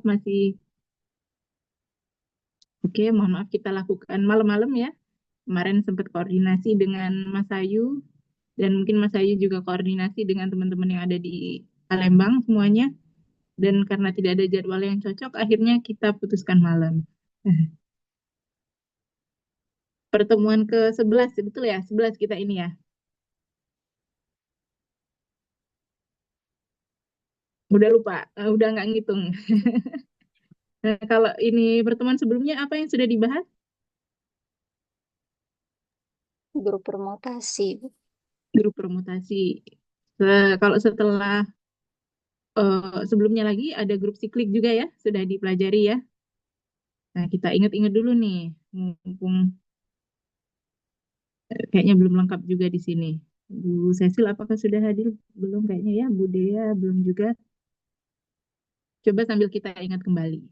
maaf masih oke, mohon maaf kita lakukan malam-malam ya. Kemarin sempat koordinasi dengan Mas Ayu dan mungkin Mas Ayu juga koordinasi dengan teman-teman yang ada di Palembang semuanya. Dan karena tidak ada jadwal yang cocok, akhirnya kita putuskan malam. Pertemuan ke-11, betul ya? 11 kita ini ya. Udah lupa, udah nggak ngitung. Nah, kalau ini pertemuan sebelumnya apa yang sudah dibahas? Grup permutasi. Grup permutasi. Kalau setelah sebelumnya lagi ada grup siklik juga ya, sudah dipelajari ya. Nah, kita ingat-ingat dulu nih, mumpung kayaknya belum lengkap juga di sini. Bu Cecil apakah sudah hadir? Belum kayaknya ya, Bu Dea belum juga. Coba sambil kita ingat kembali.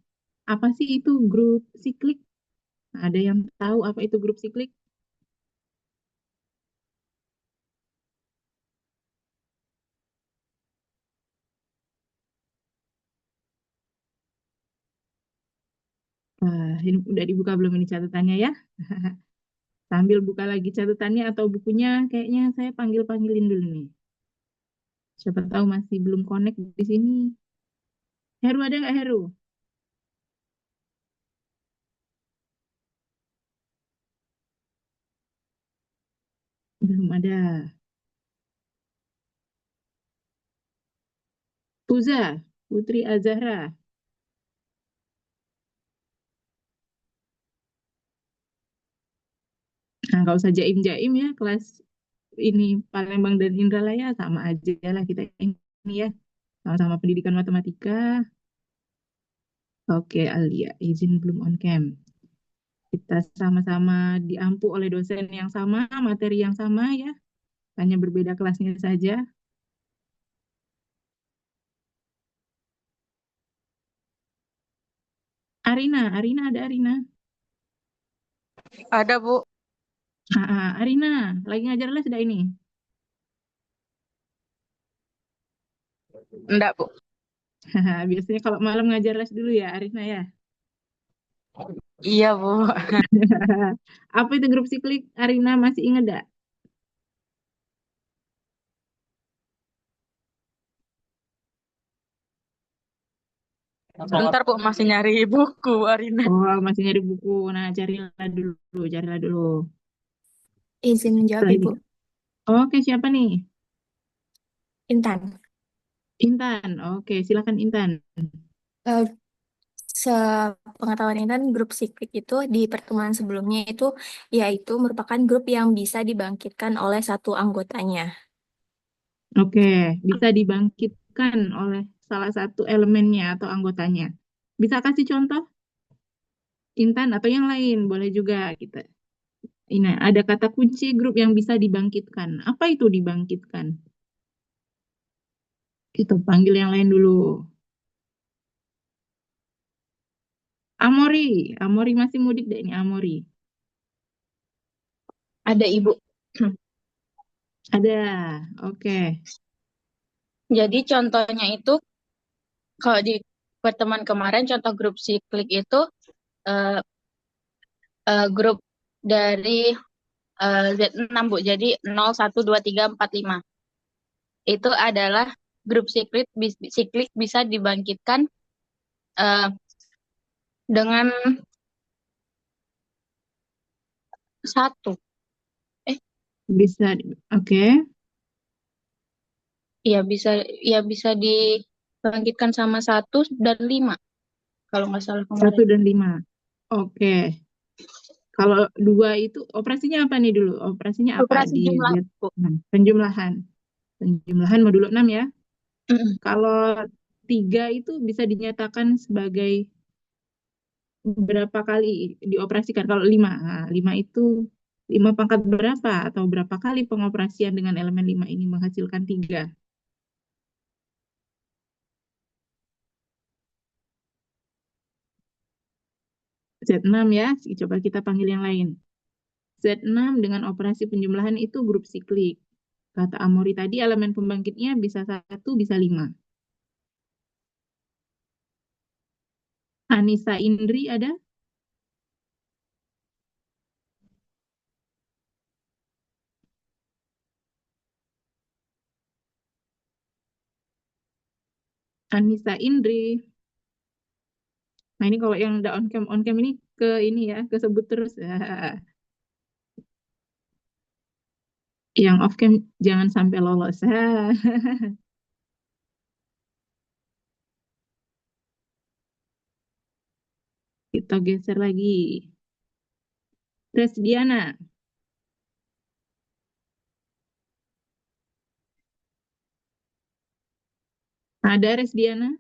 Apa sih itu grup siklik? Ada yang tahu apa itu grup siklik? Ini udah dibuka belum ini catatannya ya? Sambil buka lagi catatannya atau bukunya, kayaknya saya panggil-panggilin dulu nih. Siapa tahu masih belum connect di sini. Heru ada nggak Heru? Belum ada. Puza, Putri Azahra. Nah, nggak usah jaim-jaim ya, kelas ini Palembang dan Indralaya sama aja lah kita ini ya. Sama-sama pendidikan matematika. Oke, Alia, izin belum on cam. Kita sama-sama diampu oleh dosen yang sama, materi yang sama ya. Hanya berbeda kelasnya saja. Arina, Arina ada Arina. Ada, Bu. Arina, lagi ngajar les sudah ini. Enggak, Bu. Biasanya kalau malam ngajar les dulu ya, Arina ya. Iya, Bu. Apa itu grup siklik? Arina masih ingat gak? Bentar, Bu. Masih nyari buku, Arina. Oh, masih nyari buku. Nah, carilah dulu, carilah dulu. Izin menjawab, Setelah ini. Ibu. Oke, siapa nih? Intan. Intan. Oke, silakan Intan. Eh, Sepengetahuan Intan, grup siklik itu di pertemuan sebelumnya itu yaitu merupakan grup yang bisa dibangkitkan oleh satu anggotanya. Oke, bisa dibangkitkan oleh salah satu elemennya atau anggotanya. Bisa kasih contoh, Intan, atau yang lain? Boleh juga kita. Ini ada kata kunci grup yang bisa dibangkitkan. Apa itu dibangkitkan? Kita panggil yang lain dulu. Amori, Amori masih mudik deh ini Amori. Ada, Ibu. Ada, oke. Jadi contohnya itu, kalau di pertemuan kemarin, contoh grup siklik itu eh, grup dari Z6, Bu. Jadi 0, 1, 2, 3, 4, 5. Itu adalah grup siklik bisa dibangkitkan eh, dengan satu. Eh, Bisa, oke. ya bisa dibangkitkan sama 1 dan 5. Kalau nggak salah Satu kemarin. dan lima. Oke. Kalau dua itu operasinya apa nih dulu? Operasinya apa Operasi di jumlah, Bu. Z6? Penjumlahan. Penjumlahan modulo 6 ya. Mm-mm. Kalau tiga itu bisa dinyatakan sebagai berapa kali dioperasikan? Kalau lima, nah, lima itu lima pangkat berapa atau berapa kali pengoperasian dengan elemen lima ini menghasilkan tiga? Z6 ya, coba kita panggil yang lain. Z6 dengan operasi penjumlahan itu grup siklik. Kata Amori tadi elemen pembangkitnya bisa satu, bisa lima. Anissa Indri ada? Anissa Indri. Nah ini kalau yang udah on cam ini ke ini ya, kesebut terus. Yang off cam jangan sampai lolos. Kita geser lagi. Diana. Ada Diana?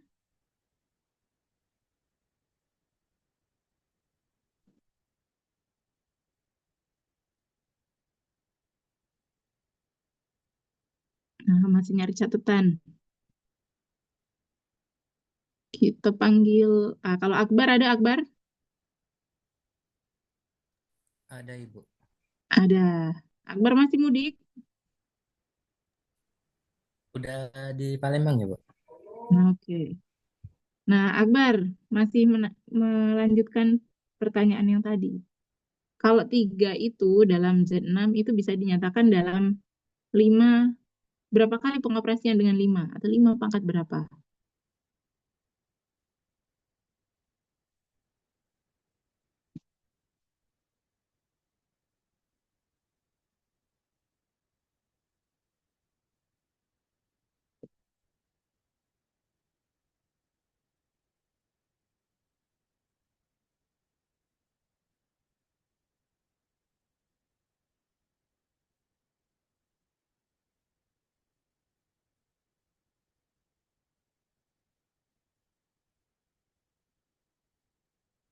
Nah, masih nyari catatan. Kita panggil, kalau Akbar ada Akbar? Ada Ibu. Ada. Akbar masih mudik? Udah di Palembang ya, Bu? Oke. Nah, Akbar masih melanjutkan pertanyaan yang tadi. Kalau 3 itu dalam Z6 itu bisa dinyatakan dalam 5, berapa kali pengoperasian dengan 5? Atau 5 pangkat berapa?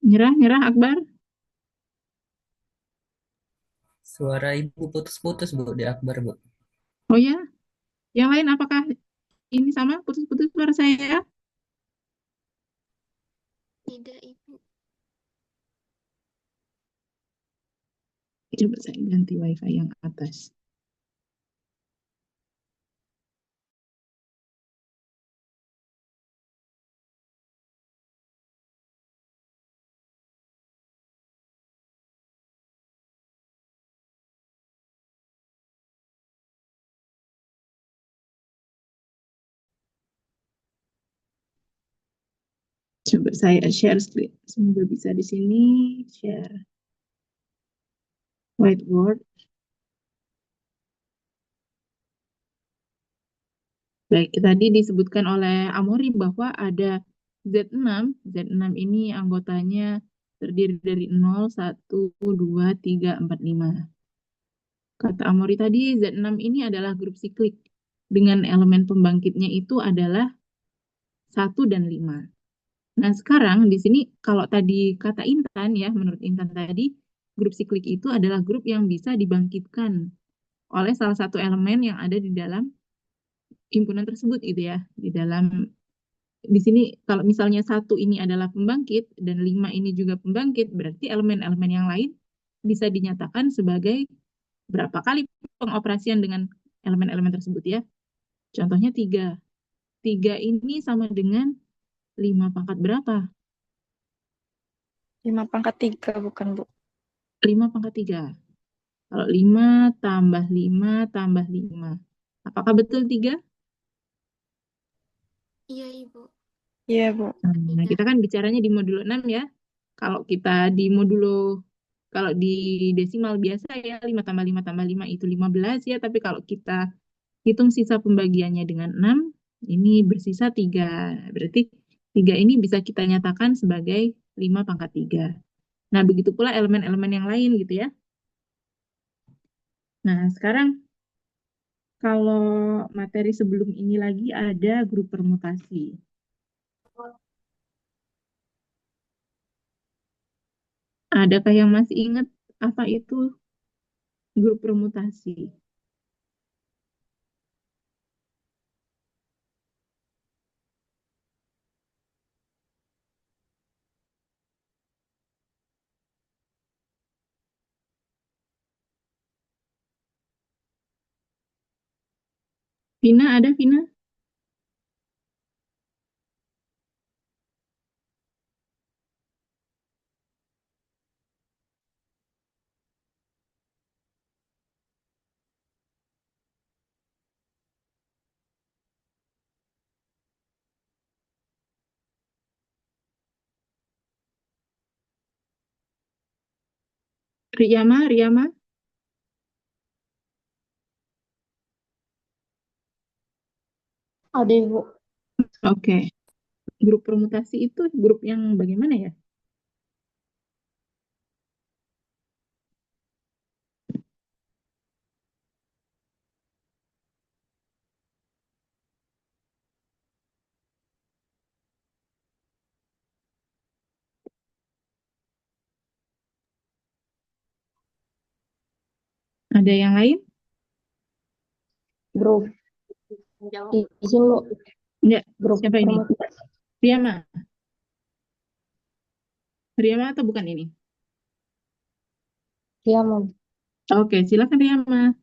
Nyerah Akbar? Suara Ibu putus-putus, Bu, di Akbar, Bu. Oh ya? Yang lain apakah ini sama putus-putus suara saya? Tidak, Ibu. Coba saya ganti WiFi yang atas. Coba saya share screen. Semoga bisa di sini share whiteboard. Baik, tadi disebutkan oleh Amori bahwa ada Z6. Z6 ini anggotanya terdiri dari 0, 1, 2, 3, 4, 5. Kata Amori tadi, Z6 ini adalah grup siklik. Dengan elemen pembangkitnya itu adalah 1 dan 5. Nah, sekarang di sini kalau tadi kata Intan ya, menurut Intan tadi, grup siklik itu adalah grup yang bisa dibangkitkan oleh salah satu elemen yang ada di dalam himpunan tersebut gitu ya. Di dalam di sini kalau misalnya 1 ini adalah pembangkit dan 5 ini juga pembangkit, berarti elemen-elemen yang lain bisa dinyatakan sebagai berapa kali pengoperasian dengan elemen-elemen tersebut ya. Contohnya 3. 3 ini sama dengan 5 pangkat berapa? 5 pangkat 3, bukan, Bu? 5 pangkat 3. Kalau 5 tambah 5 tambah 5. Apakah betul 3? Iya, Ibu. Iya, Bu. Nah, kita kan bicaranya di modulo 6 ya. Kalau kita di modulo, kalau di desimal biasa ya, 5 tambah 5 tambah 5 itu 15 ya. Tapi kalau kita hitung sisa pembagiannya dengan 6, ini bersisa 3. Berarti 3 ini bisa kita nyatakan sebagai 5 pangkat 3. Nah, begitu pula elemen-elemen yang lain gitu ya. Nah, sekarang kalau materi sebelum ini lagi ada grup permutasi. Adakah yang masih ingat apa itu grup permutasi? Vina ada Vina? Riyama. Ada Ibu. Oke. Grup permutasi itu grup yang bagaimana ya? Ada yang lain? Grup izin Bu. Enggak. Grup Siapa ini? permutasi. Riyama. Riyama atau bukan ini? Riyama. Oke, silakan Riyama.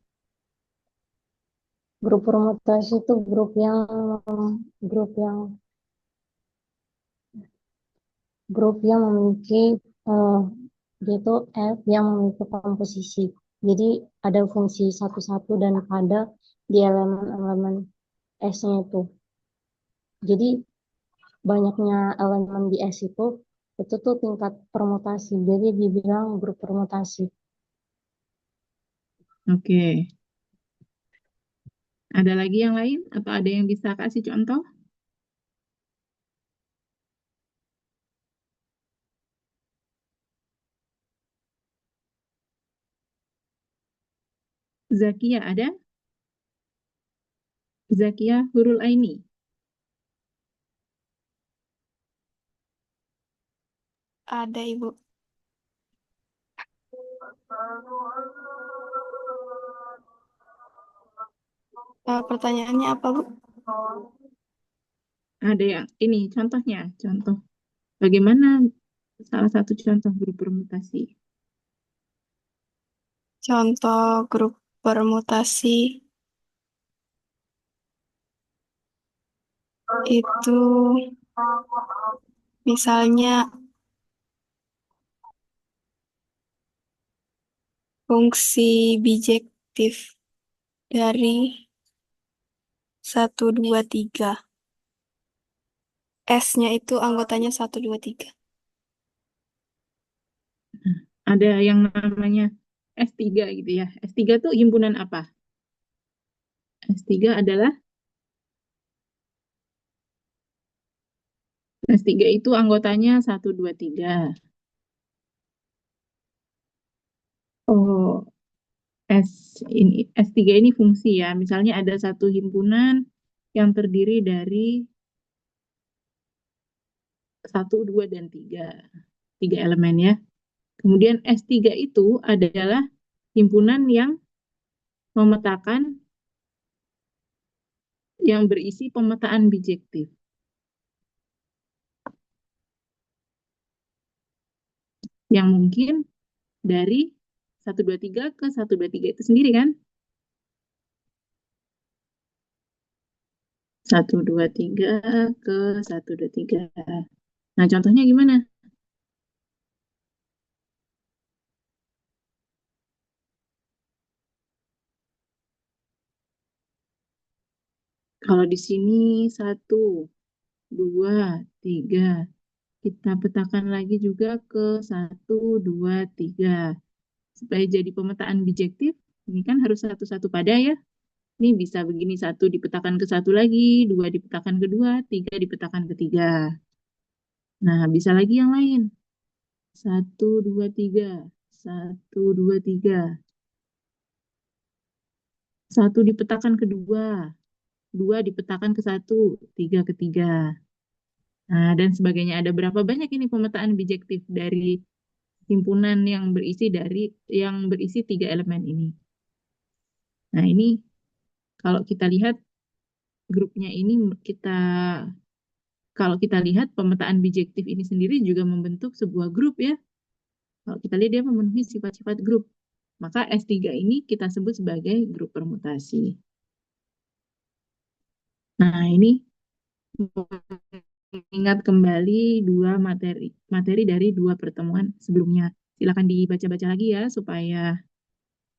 Grup permutasi itu grup yang memiliki eh, dia itu F yang memiliki komposisi. Jadi ada fungsi satu-satu dan pada di elemen-elemen S-nya itu. Jadi banyaknya elemen di S itu tuh tingkat permutasi. Jadi dibilang grup permutasi. Oke. Ada lagi yang lain? Atau ada yang bisa kasih contoh? Zakia ada? Zakia Hurul Aini. Ada Ibu. Pertanyaannya apa Bu? Ada yang ini contohnya, contoh. Bagaimana salah satu contoh grup permutasi? Contoh grup permutasi itu misalnya fungsi bijektif dari 1, 2, 3. S-nya itu anggotanya 1, 2, 3. Ada yang namanya S3 gitu ya. S3 itu himpunan apa? S3 adalah S3 itu anggotanya 1, 2, 3. Oh, S3 ini fungsi ya. Misalnya ada satu himpunan yang terdiri dari 1, 2, dan 3. 3 elemen ya. Kemudian S3 itu adalah himpunan yang memetakan yang berisi pemetaan bijektif. Yang mungkin dari 1, 2, 3 ke 1, 2, 3 itu sendiri kan? 1, 2, 3 ke 1, 2, 3. Nah, contohnya gimana? Kalau di sini 1, 2, 3. Kita petakan lagi juga ke 1, 2, 3. Supaya jadi pemetaan bijektif, ini kan harus satu-satu pada ya. Ini bisa begini, 1 dipetakan ke 1 lagi, 2 dipetakan ke 2, 3 dipetakan ke 3. Nah, bisa lagi yang lain. 1, 2, 3. 1, 2, 3. 1 dipetakan ke 2. 2 dipetakan ke 1, 3 ke 3. Nah, dan sebagainya. Ada berapa banyak ini pemetaan bijektif dari himpunan yang berisi 3 elemen ini. Nah, ini kalau kita lihat grupnya ini kalau kita lihat pemetaan bijektif ini sendiri juga membentuk sebuah grup ya. Kalau kita lihat dia memenuhi sifat-sifat grup. Maka S3 ini kita sebut sebagai grup permutasi. Nah, ini ingat kembali dua materi dari 2 pertemuan sebelumnya. Silakan dibaca-baca lagi ya supaya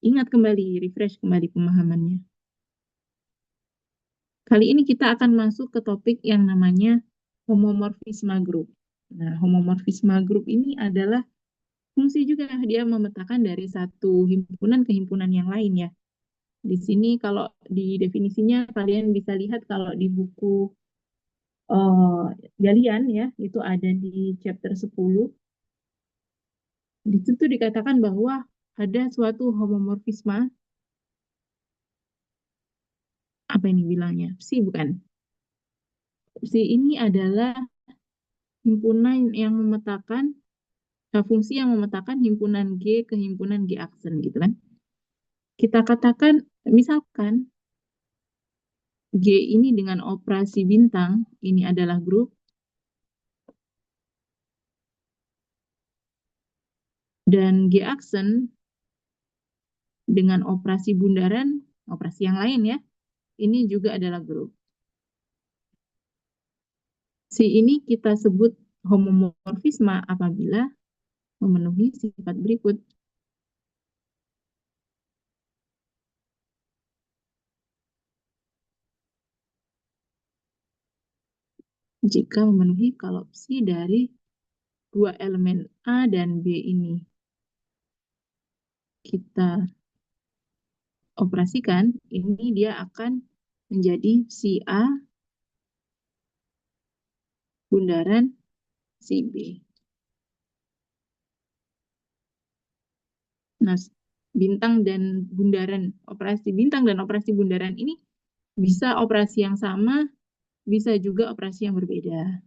ingat kembali, refresh kembali pemahamannya. Kali ini kita akan masuk ke topik yang namanya homomorfisme grup. Nah, homomorfisme grup ini adalah fungsi juga, dia memetakan dari satu himpunan ke himpunan yang lain ya. Di sini kalau di definisinya kalian bisa lihat kalau di buku Galian ya, itu ada di chapter 10. Di situ dikatakan bahwa ada suatu homomorfisme, apa ini bilangnya? Psi bukan. Psi ini adalah himpunan yang memetakan fungsi yang memetakan himpunan G ke himpunan G aksen gitu kan. Kita katakan misalkan G ini dengan operasi bintang ini adalah grup dan G aksen dengan operasi bundaran, operasi yang lain ya, ini juga adalah grup. Si ini kita sebut homomorfisme apabila memenuhi sifat berikut. Jika memenuhi kalau psi dari dua elemen A dan B ini kita operasikan, ini dia akan menjadi si A bundaran si B. Nah, bintang dan bundaran, operasi bintang dan operasi bundaran ini bisa operasi yang sama, bisa juga operasi yang berbeda.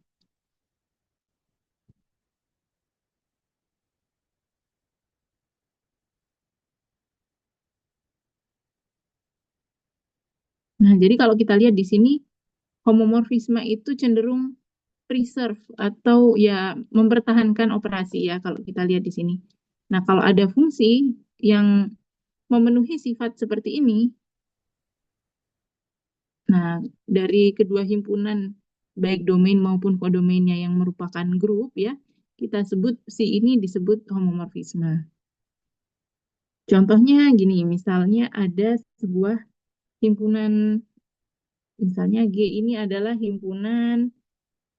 Nah, jadi kalau kita lihat di sini, homomorfisme itu cenderung preserve atau ya mempertahankan operasi ya kalau kita lihat di sini. Nah, kalau ada fungsi yang memenuhi sifat seperti ini, nah dari kedua himpunan baik domain maupun kodomainnya yang merupakan grup ya, kita sebut si ini disebut homomorfisme. Contohnya gini, misalnya ada sebuah himpunan, misalnya G ini adalah himpunan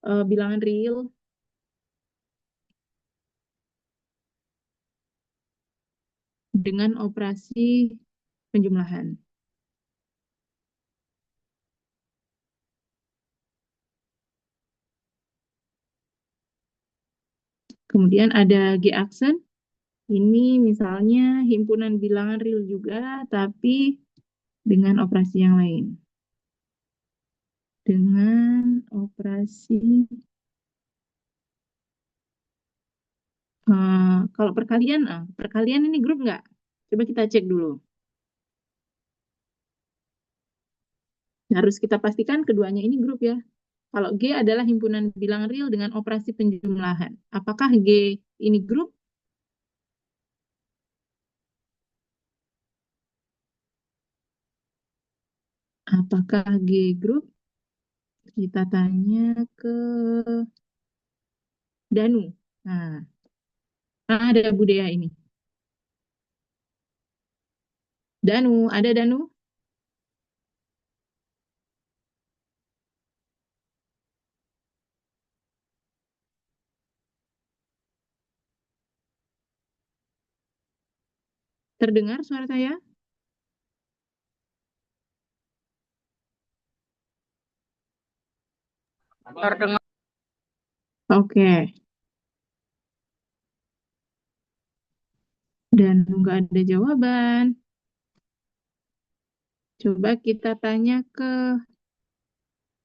bilangan real dengan operasi penjumlahan. Kemudian ada G aksen, ini misalnya himpunan bilangan real juga, tapi dengan operasi yang lain. Dengan operasi, kalau perkalian ini grup nggak? Coba kita cek dulu. Harus kita pastikan keduanya ini grup ya. Kalau G adalah himpunan bilangan real dengan operasi penjumlahan. Apakah G ini grup? Apakah G grup? Kita tanya ke Danu. Nah, ada Budaya ini. Danu, ada Danu? Terdengar suara saya? Terdengar. Oke. Dan nggak ada jawaban. Coba kita tanya ke,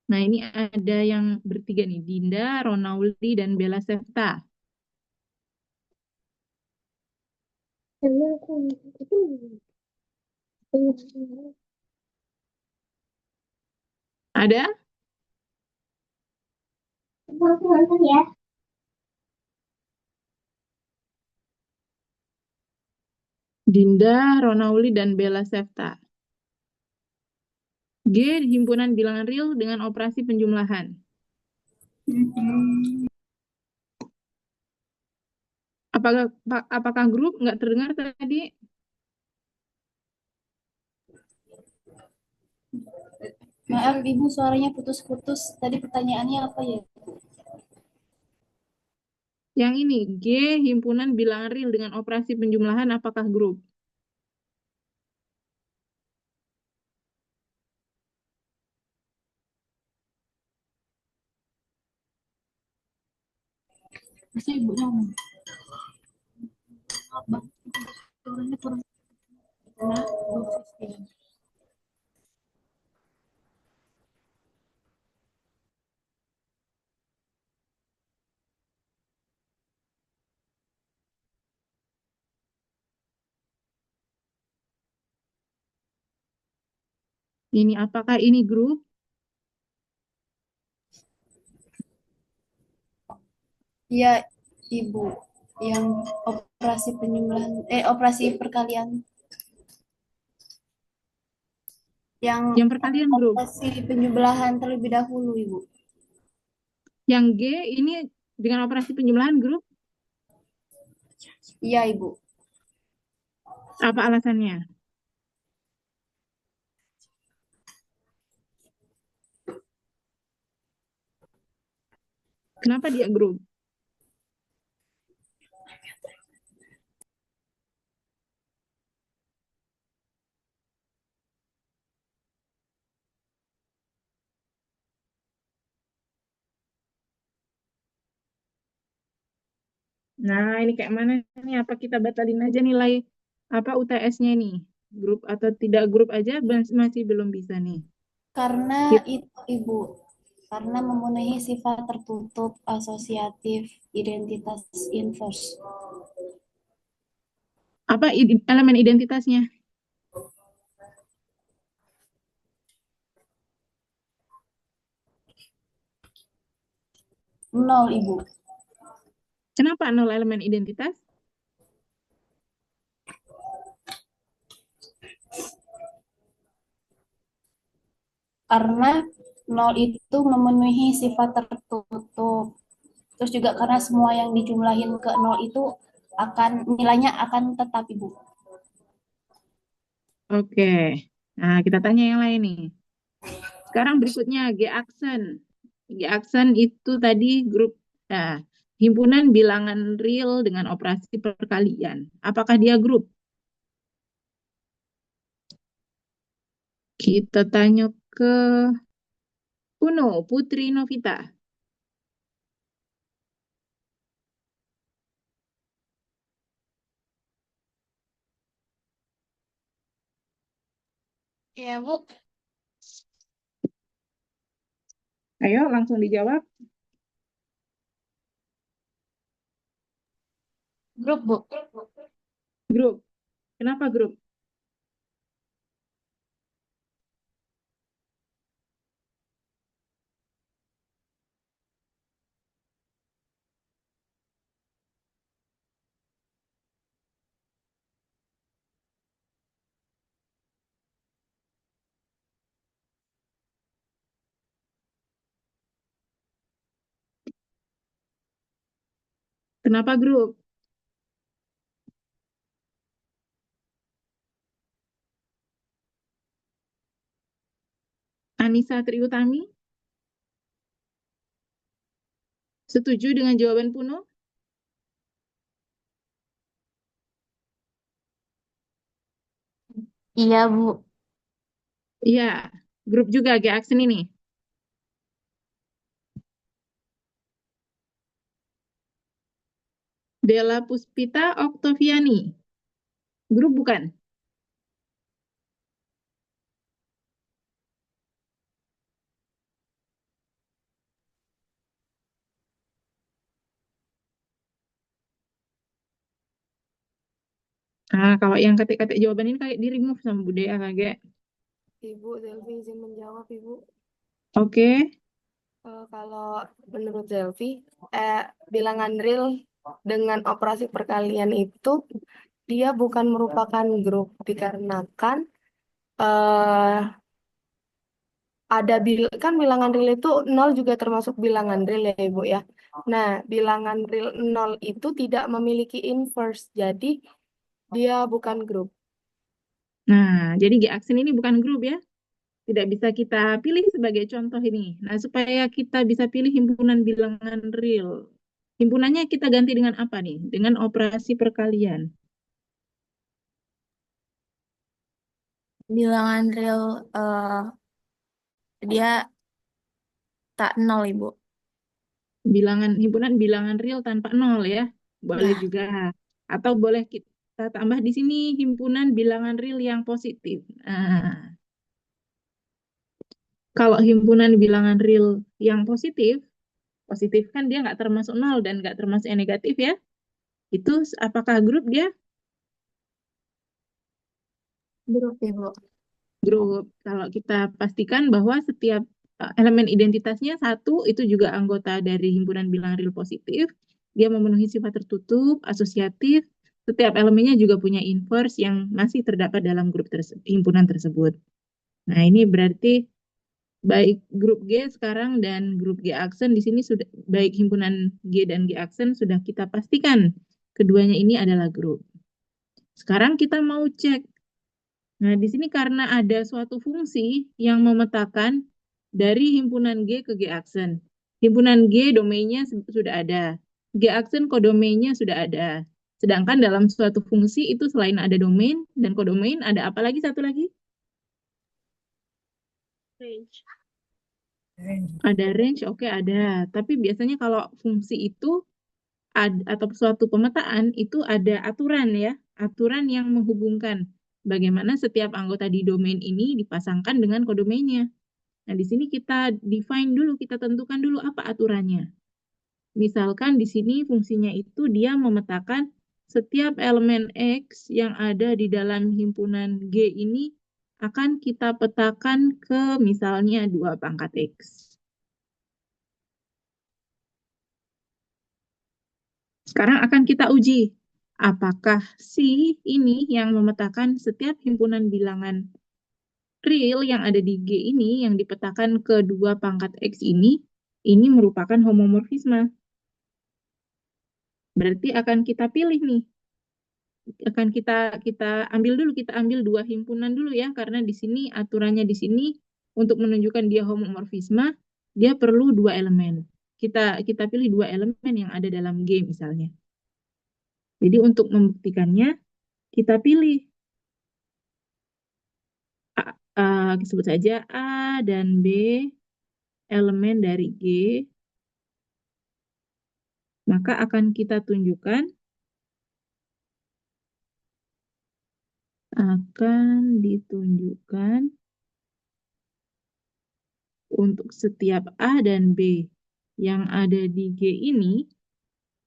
nah ini ada yang bertiga nih, Dinda, Ronauli, dan Bella Sevta. Ada? Dinda, Ronauli, dan Bella Sevta. G, himpunan bilangan real dengan operasi penjumlahan. Apakah grup? Nggak terdengar tadi? Maaf, Ibu, suaranya putus-putus. Tadi pertanyaannya apa ya? Yang ini, G, himpunan bilangan real dengan operasi penjumlahan, apakah grup? Bisa ibu ngomong. Abang, suaranya kurang. Nah, grup sistem. Ini apakah ini grup? Iya, ibu. Yang operasi penjumlahan, operasi perkalian. Yang Yang perkalian grup. operasi penjumlahan terlebih dahulu, ibu. Yang G ini dengan operasi penjumlahan grup, Iya, ibu. apa alasannya? Kenapa dia grup? Nah, ini kayak mana nih? Apa kita batalin aja nilai apa UTS-nya nih? Grup atau tidak grup aja masih belum bisa nih. Karena Kita, itu, ibu. Karena memenuhi sifat tertutup, asosiatif, identitas inverse. apa elemen identitasnya? Nol, ibu. Kenapa nol elemen identitas? Karena nol itu memenuhi sifat tertutup. Terus juga karena semua yang dijumlahin ke nol itu akan nilainya akan tetap, ibu. Oke. Nah, kita tanya yang lain nih. Sekarang berikutnya G aksen. G aksen itu tadi grup himpunan bilangan real dengan operasi perkalian. Apakah dia grup? Kita tanya ke Puno, Putri Novita. Ya, Bu. Ayo langsung dijawab. Grup, Bu. Grup. Kenapa grup? Kenapa grup? Anissa Triutami, setuju dengan jawaban Puno? Iya, Bu. Iya, grup juga G aksen ini. Della Puspita Oktaviani. Grup bukan? Kalau yang ketik-ketik jawaban ini kayak di remove sama Budaya kagak. Ibu Zelvi izin menjawab, Ibu. Oke, Kalau menurut Zelvi, bilangan real dengan operasi perkalian itu dia bukan merupakan grup dikarenakan eh kan bilangan real itu nol juga termasuk bilangan real ya, Ibu ya. Nah, bilangan real nol itu tidak memiliki inverse, jadi dia bukan grup. nah jadi G aksen ini bukan grup ya. Tidak bisa kita pilih sebagai contoh ini. Nah, supaya kita bisa pilih himpunan bilangan real. Himpunannya kita ganti dengan apa nih? Dengan operasi perkalian. Bilangan real dia tak nol, Ibu. Himpunan bilangan real tanpa nol ya. Boleh Ya, juga. Atau boleh kita tambah di sini himpunan bilangan real yang positif. Nah, kalau himpunan bilangan real yang positif, positif kan dia nggak termasuk nol dan nggak termasuk yang negatif ya. Itu apakah grup dia? grup, Ibu. Grup. Kalau kita pastikan bahwa setiap elemen identitasnya satu, itu juga anggota dari himpunan bilangan real positif. Dia memenuhi sifat tertutup, asosiatif. Setiap elemennya juga punya inverse yang masih terdapat dalam grup himpunan tersebut. Nah, ini berarti baik grup G sekarang dan grup G aksen di sini sudah, baik himpunan G dan G aksen sudah kita pastikan keduanya ini adalah grup. Sekarang kita mau cek. Nah, di sini karena ada suatu fungsi yang memetakan dari himpunan G ke G aksen. Himpunan G domainnya sudah ada. G aksen kodomainnya sudah ada. Sedangkan dalam suatu fungsi itu selain ada domain dan kodomain, ada apa lagi satu lagi? Range. Ada range, oke ada. Tapi biasanya kalau fungsi itu atau suatu pemetaan itu ada aturan ya, aturan yang menghubungkan bagaimana setiap anggota di domain ini dipasangkan dengan kodomainnya. Nah, di sini kita define dulu, kita tentukan dulu apa aturannya. Misalkan di sini fungsinya itu dia memetakan setiap elemen X yang ada di dalam himpunan G ini akan kita petakan ke misalnya 2 pangkat X. Sekarang akan kita uji apakah si ini yang memetakan setiap himpunan bilangan real yang ada di G ini yang dipetakan ke 2 pangkat X ini merupakan homomorfisme. Berarti akan kita pilih nih, akan kita ambil dulu, kita ambil 2 himpunan dulu ya, karena di sini aturannya di sini untuk menunjukkan dia homomorfisme, dia perlu 2 elemen. Kita pilih 2 elemen yang ada dalam G misalnya. Jadi untuk membuktikannya, kita pilih sebut saja A dan B elemen dari G, maka akan kita tunjukkan untuk setiap A dan B yang ada di G ini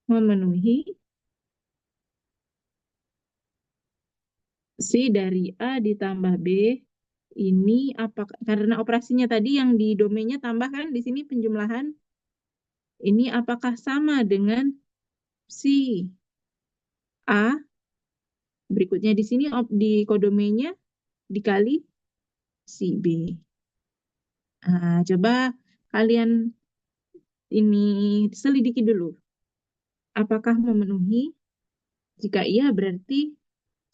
memenuhi C dari A ditambah B ini apa, karena operasinya tadi yang di domainnya tambahkan di sini penjumlahan, ini apakah sama dengan C A, berikutnya di sini di kodomenya dikali C B. Nah, coba kalian ini selidiki dulu. Apakah memenuhi? Jika iya, berarti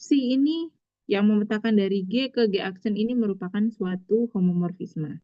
C ini yang memetakan dari G ke G aksen ini merupakan suatu homomorfisme.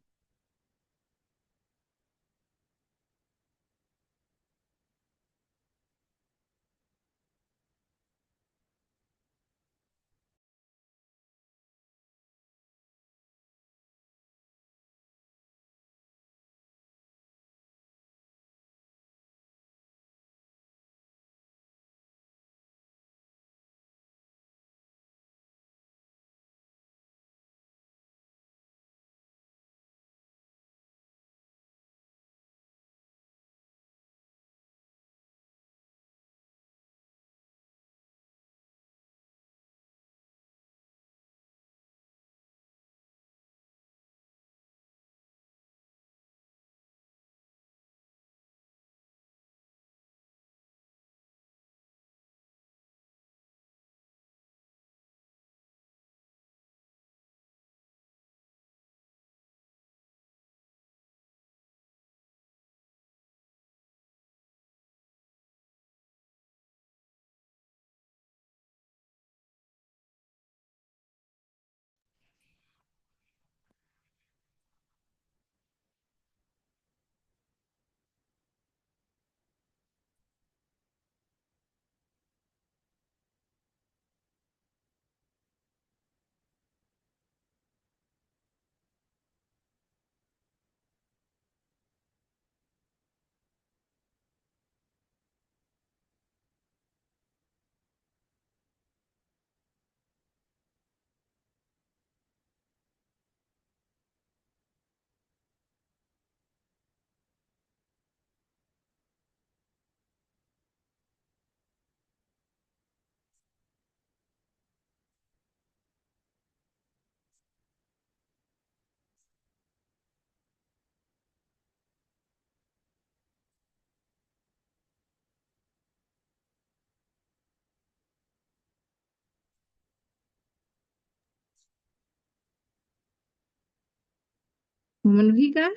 Memenuhi kah?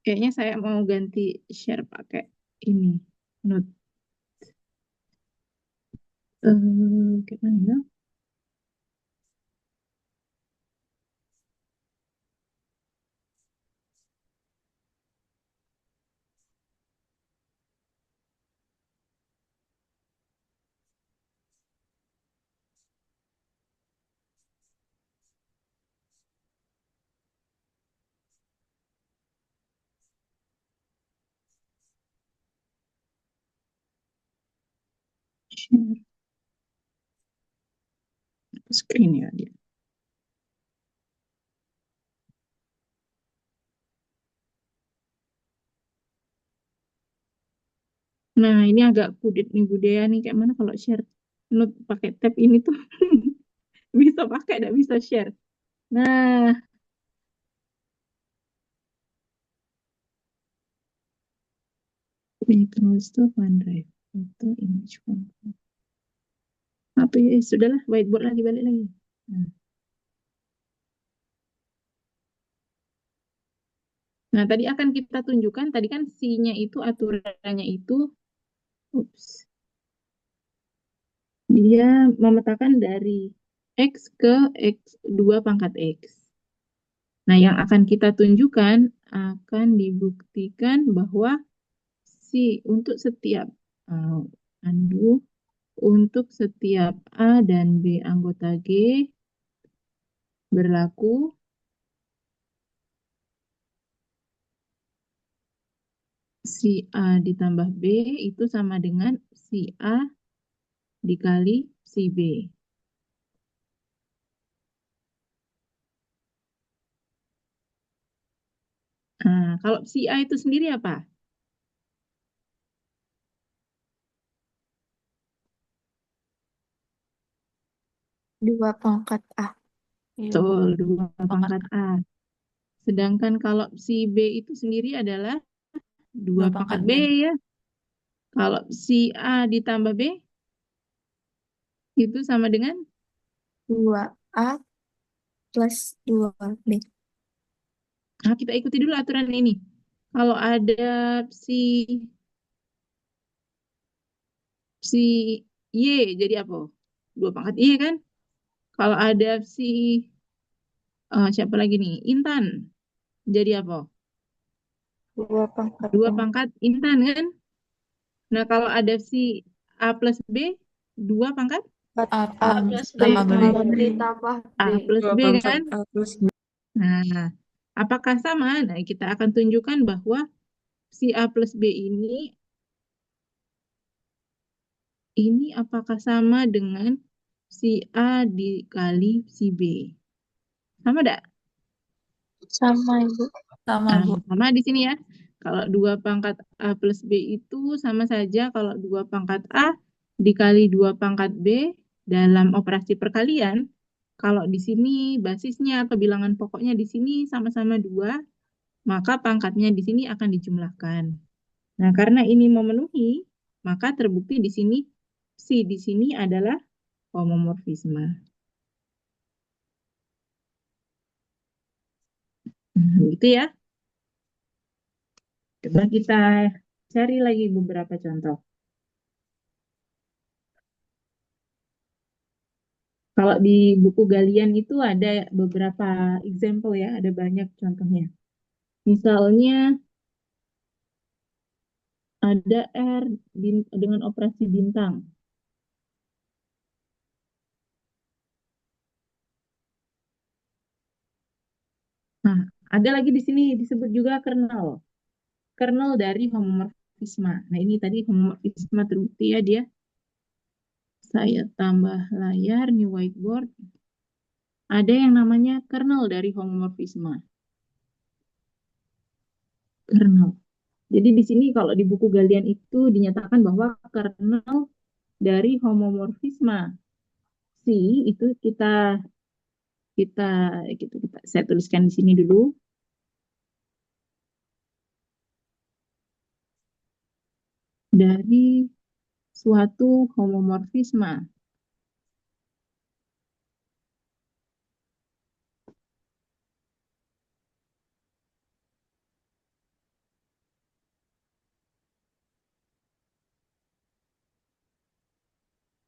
Kayaknya saya mau ganti share pakai ini. Note. Gimana ya? Share screen ya dia. Nah, ini agak kudet nih budaya nih. Kayak mana kalau share note pakai tab ini tuh bisa pakai, tidak bisa share. Nah, Microsoft OneDrive. Foto, image, control. Apa ya? Sudahlah, whiteboard lagi, balik lagi. Nah, Nah, tadi akan kita tunjukkan, tadi kan C-nya itu aturannya itu, ups, dia memetakan dari X ke X2 pangkat X. Nah, yang akan kita tunjukkan akan dibuktikan bahwa untuk setiap uh, andu untuk setiap A dan B anggota G berlaku si A ditambah B itu sama dengan si A dikali si B. Nah, kalau si A itu sendiri apa? Dua pangkat A. Betul, 2 pangkat A. Sedangkan kalau si B itu sendiri adalah 2 pangkat B ya. Kalau si A ditambah B itu sama dengan 2A plus 2B. Nah, kita ikuti dulu aturan ini. Kalau ada si si Y jadi apa? 2 pangkat Y kan? Kalau ada si siapa lagi nih? Intan jadi apa? 2 pangkat 2 pangkat Intan kan? Nah, kalau ada si A plus B, 2 pangkat A A plus B tambah B. ditambah A B. plus Dua B pangkat kan? A plus B. Nah, apakah sama? Nah, kita akan tunjukkan bahwa si A plus B ini apakah sama dengan si A dikali si B? Sama enggak? Sama Ibu. Sama, Nah, Bu. sama di sini ya. Kalau 2 pangkat A plus B itu sama saja kalau 2 pangkat A dikali 2 pangkat B dalam operasi perkalian. Kalau di sini basisnya atau bilangan pokoknya di sini sama-sama 2, maka pangkatnya di sini akan dijumlahkan. Nah, karena ini memenuhi, maka terbukti di sini si di sini adalah homomorfisme. Gitu ya. Coba kita cari lagi beberapa contoh. Kalau di buku Galian itu ada beberapa example ya, ada banyak contohnya. Misalnya ada R dengan operasi bintang. Nah, ada lagi di sini disebut juga kernel. Kernel dari homomorfisme. Nah, ini tadi homomorfisme terbukti ya dia. Saya tambah layar, new whiteboard. Ada yang namanya kernel dari homomorfisme. Kernel. Jadi di sini kalau di buku Galian itu dinyatakan bahwa kernel dari homomorfisme C itu kita kita saya tuliskan di sini dulu. Dari suatu homomorfisme.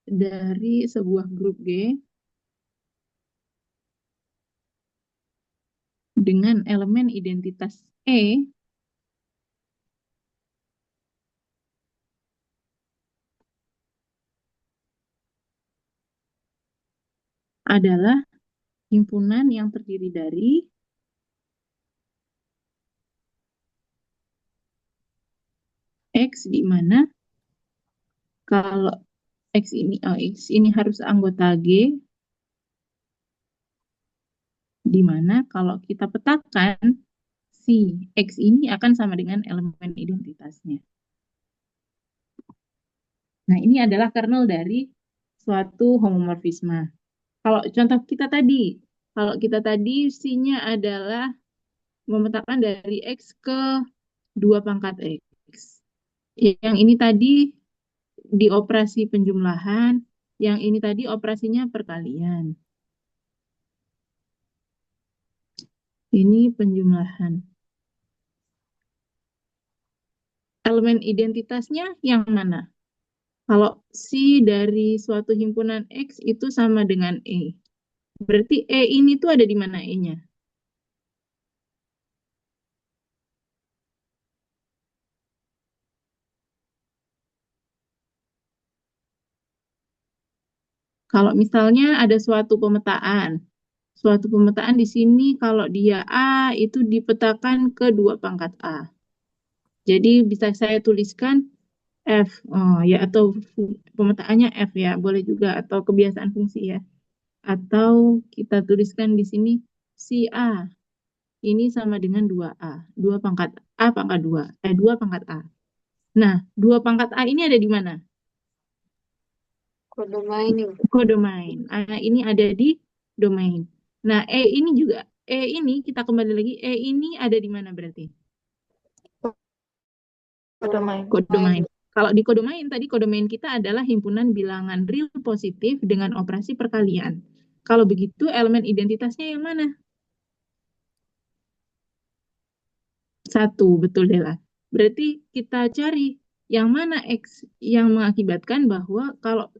dari sebuah grup G dengan elemen identitas E adalah himpunan yang terdiri dari X, di mana kalau X ini harus anggota G, di mana kalau kita petakan si X ini akan sama dengan elemen identitasnya. Nah, ini adalah kernel dari suatu homomorfisme. Kalau contoh kalau kita tadi C-nya adalah memetakan dari X ke 2 pangkat X. Yang ini tadi di operasi penjumlahan, yang ini tadi operasinya perkalian. Ini penjumlahan. Elemen identitasnya yang mana? Kalau C dari suatu himpunan X itu sama dengan E. Berarti E ini tuh ada di mana E-nya? Kalau misalnya ada suatu pemetaan di sini kalau dia A itu dipetakan ke 2 pangkat A. Jadi bisa saya tuliskan F, ya, atau pemetaannya F ya, boleh juga, atau kebiasaan fungsi ya. Atau kita tuliskan di sini si A ini sama dengan 2A, 2 pangkat A pangkat 2, 2 pangkat A. Nah, 2 pangkat A ini ada di mana? Kodomain. Ini ada di domain. Nah, kita kembali lagi, E ini ada di mana berarti? Kodomain. Kalau di kodomain kita adalah himpunan bilangan real positif dengan operasi perkalian. Kalau begitu, elemen identitasnya yang mana? 1, betul Dela. Berarti kita cari yang mana X yang mengakibatkan bahwa kalau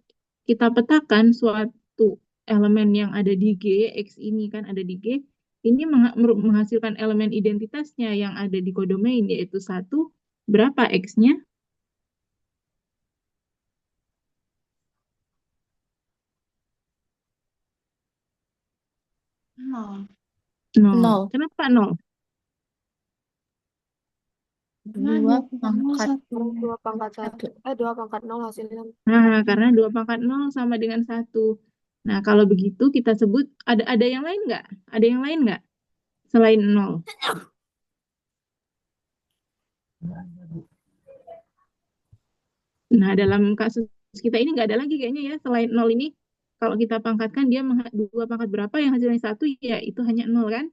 kita petakan suatu elemen yang ada di G, X ini kan ada di G, ini menghasilkan elemen identitasnya yang ada di kodomain, yaitu 1, berapa X-nya? 0. Nol. Kenapa 0? 2 pangkat 2 pangkat 1. 2 pangkat 0 hasilnya. Nah, karena 2 pangkat 0 sama dengan 1. Nah, kalau begitu kita sebut, ada yang lain nggak? Ada yang lain nggak? Selain 0. Nah, dalam kasus kita ini nggak ada lagi kayaknya ya, selain 0 ini. Kalau kita pangkatkan, dia 2 pangkat berapa yang hasilnya 1, ya itu hanya 0 kan?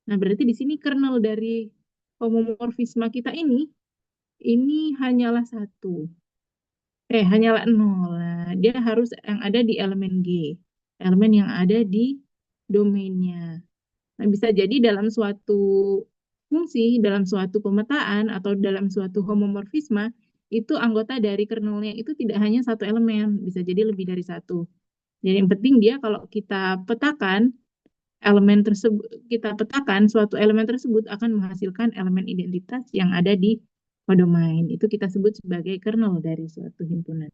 Nah, berarti di sini kernel dari homomorfisme kita ini hanyalah 1. Hanyalah 0. Nah, dia harus yang ada di elemen G. Elemen yang ada di domainnya. Nah, bisa jadi dalam suatu fungsi, dalam suatu pemetaan, atau dalam suatu homomorfisme, itu anggota dari kernelnya itu tidak hanya satu elemen, bisa jadi lebih dari 1. Jadi yang penting dia kalau kita petakan, suatu elemen tersebut akan menghasilkan elemen identitas yang ada di kodomain. Itu kita sebut sebagai kernel dari suatu himpunan,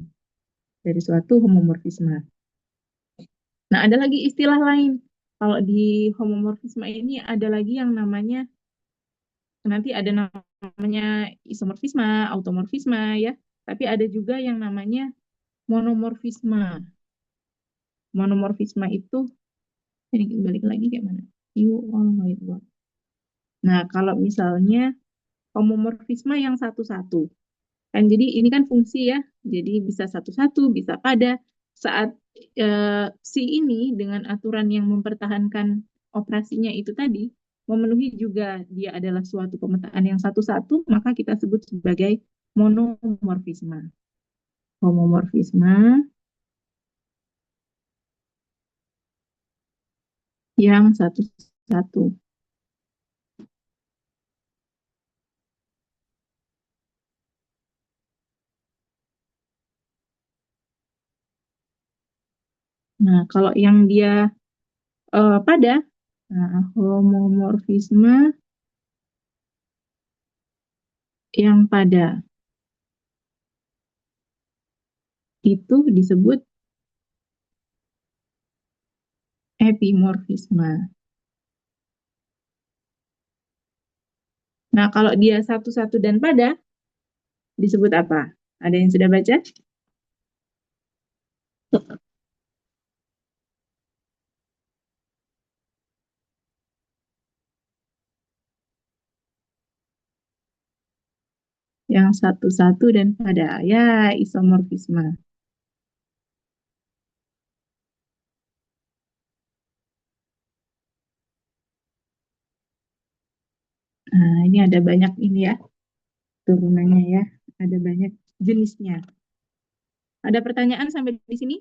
dari suatu homomorfisme. Nah, ada lagi istilah lain. Kalau di homomorfisme ini ada lagi yang namanya, nanti ada namanya isomorfisme, automorfisme ya. Tapi ada juga yang namanya monomorfisme. Monomorfisme itu, ini balik lagi kayak mana? Nah, kalau misalnya homomorfisme yang satu-satu. Kan jadi ini kan fungsi ya. Jadi bisa satu-satu, bisa pada saat si ini dengan aturan yang mempertahankan operasinya itu tadi memenuhi juga dia adalah suatu pemetaan yang satu-satu, maka kita sebut sebagai monomorfisme. Homomorfisme yang satu-satu. Nah, kalau yang dia pada, nah, homomorfisme yang pada itu disebut epimorfisme. Nah, kalau dia satu-satu dan pada, disebut apa? Ada yang sudah baca? Yang satu-satu dan pada, ya isomorfisme. Nah, ini ada banyak ini ya, turunannya ya. Ada banyak jenisnya. Ada pertanyaan sampai di sini?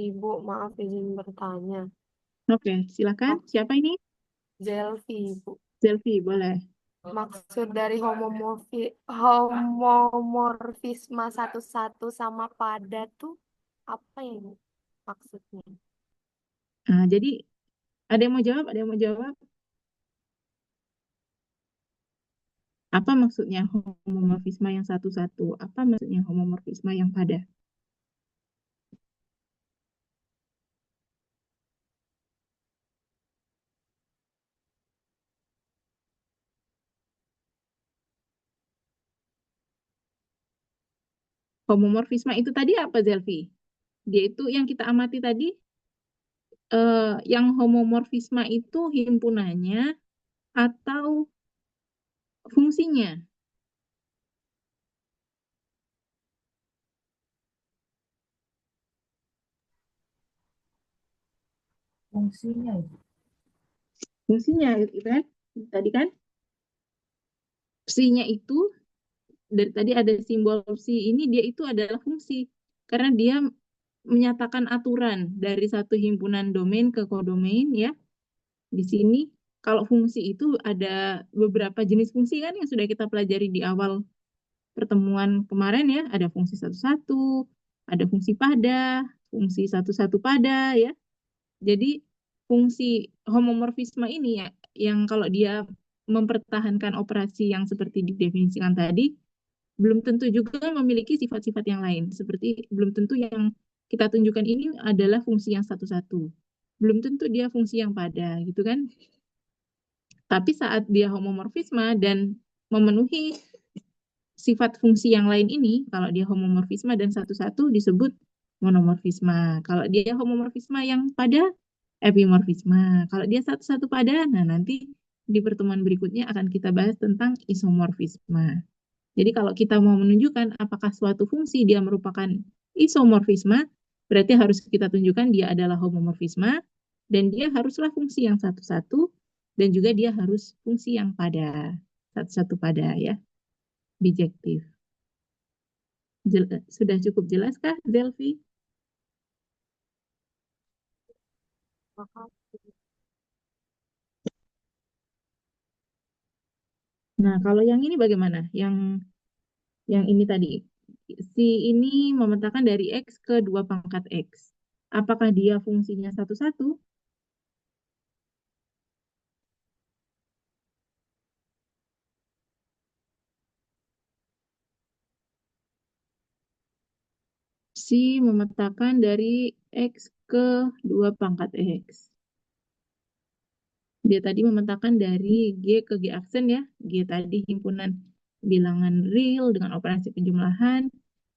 Ibu, maaf izin bertanya. Oke, silakan. Siapa ini? Zelvi, Ibu. Zelvi, boleh. Maksud dari homomorfisme satu-satu sama pada tuh apa ini maksudnya? Nah, jadi ada yang mau jawab? Ada yang mau jawab? Apa maksudnya homomorfisme yang satu-satu? Apa maksudnya homomorfisme yang pada? Homomorfisme itu tadi apa, Zelvi? Dia itu yang kita amati tadi, yang homomorfisme itu himpunannya atau fungsinya? Fungsinya, gitu kan? Tadi kan, psinya itu, dari tadi ada simbol psi ini, dia itu adalah fungsi. Karena dia menyatakan aturan dari satu himpunan domain ke kodomain ya. Di sini kalau fungsi itu ada beberapa jenis fungsi kan yang sudah kita pelajari di awal pertemuan kemarin ya. Ada fungsi satu-satu, ada fungsi pada, fungsi satu-satu pada ya. Jadi fungsi homomorfisme ini ya, yang kalau dia mempertahankan operasi yang seperti didefinisikan tadi, belum tentu juga memiliki sifat-sifat yang lain. Seperti belum tentu yang kita tunjukkan ini adalah fungsi yang satu-satu. Belum tentu dia fungsi yang pada, gitu kan? Tapi saat dia homomorfisme dan memenuhi sifat fungsi yang lain ini, kalau dia homomorfisme dan satu-satu disebut monomorfisme. Kalau dia homomorfisme yang pada, epimorfisme. Kalau dia satu-satu pada, nah nanti di pertemuan berikutnya akan kita bahas tentang isomorfisme. Jadi kalau kita mau menunjukkan apakah suatu fungsi dia merupakan isomorfisme, berarti harus kita tunjukkan dia adalah homomorfisme, dan dia haruslah fungsi yang satu-satu, dan juga dia harus fungsi yang pada, satu-satu pada ya, bijektif. Sudah cukup jelas kah, Delphi? Nah, kalau yang ini bagaimana? Yang ini tadi, si ini memetakan dari X ke 2 pangkat X. Apakah dia fungsinya satu-satu? Si memetakan dari X ke 2 pangkat X. Dia tadi memetakan dari G ke G aksen ya. G tadi himpunan bilangan real dengan operasi penjumlahan.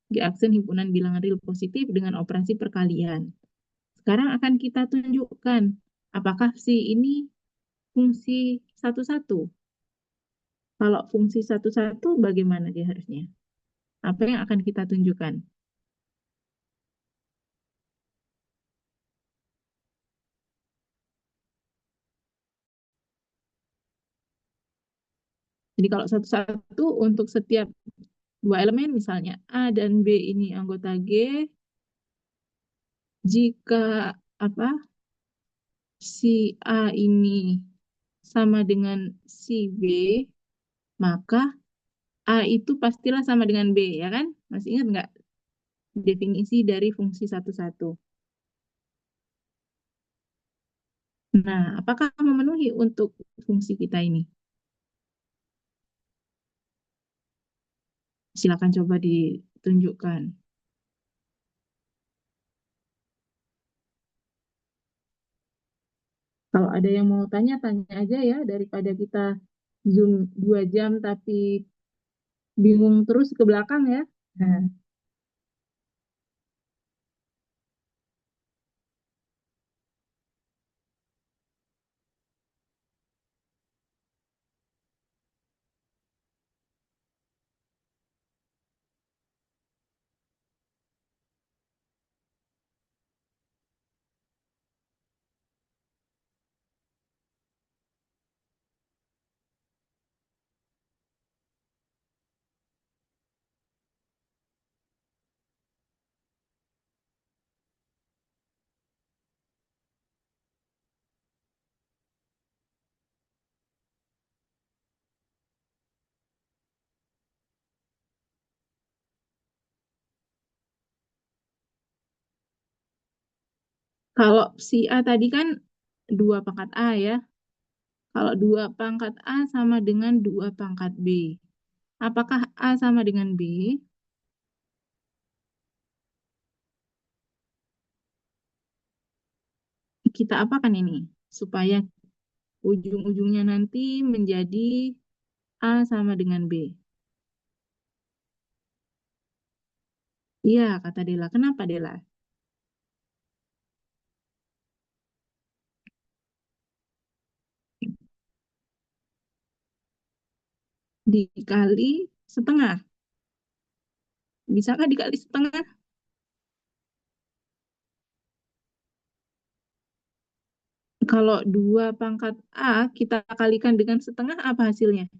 G aksen himpunan bilangan real positif dengan operasi perkalian. Sekarang akan kita tunjukkan apakah si ini fungsi satu-satu. Kalau fungsi satu-satu bagaimana dia harusnya? Apa yang akan kita tunjukkan? Jadi kalau satu-satu untuk setiap dua elemen, misalnya A dan B ini anggota G, jika apa si A ini sama dengan si B, maka A itu pastilah sama dengan B, ya kan? Masih ingat nggak definisi dari fungsi satu-satu? Nah, apakah memenuhi untuk fungsi kita ini? Silakan coba ditunjukkan. Kalau ada yang mau tanya, tanya aja ya, daripada kita Zoom 2 jam tapi bingung terus ke belakang ya. Nah, kalau si A tadi kan 2 pangkat A ya. Kalau 2 pangkat A sama dengan 2 pangkat B. Apakah A sama dengan B? Kita apakan ini? Supaya ujung-ujungnya nanti menjadi A sama dengan B. Iya, kata Dela. Kenapa Dela? Dikali setengah. Bisakah dikali setengah? Kalau 2 pangkat A kita kalikan dengan setengah, apa hasilnya?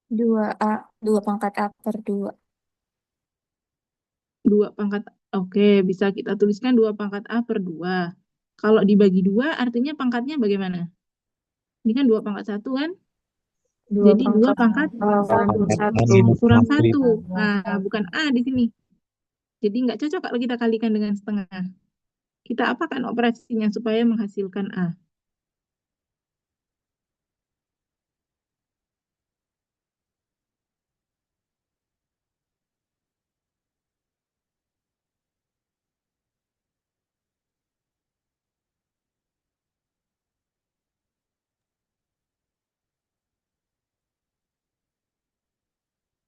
2A, 2 pangkat A per 2. 2 pangkat, oke, bisa kita tuliskan 2 pangkat A per 2. Kalau dibagi 2, artinya pangkatnya bagaimana? Ini kan 2 pangkat 1 kan? 2 Jadi 2 pangkat pangkat A kurang per 1. 1. Nah, bukan A di sini. Jadi nggak cocok kalau kita kalikan dengan setengah. Kita apakan operasinya supaya menghasilkan A?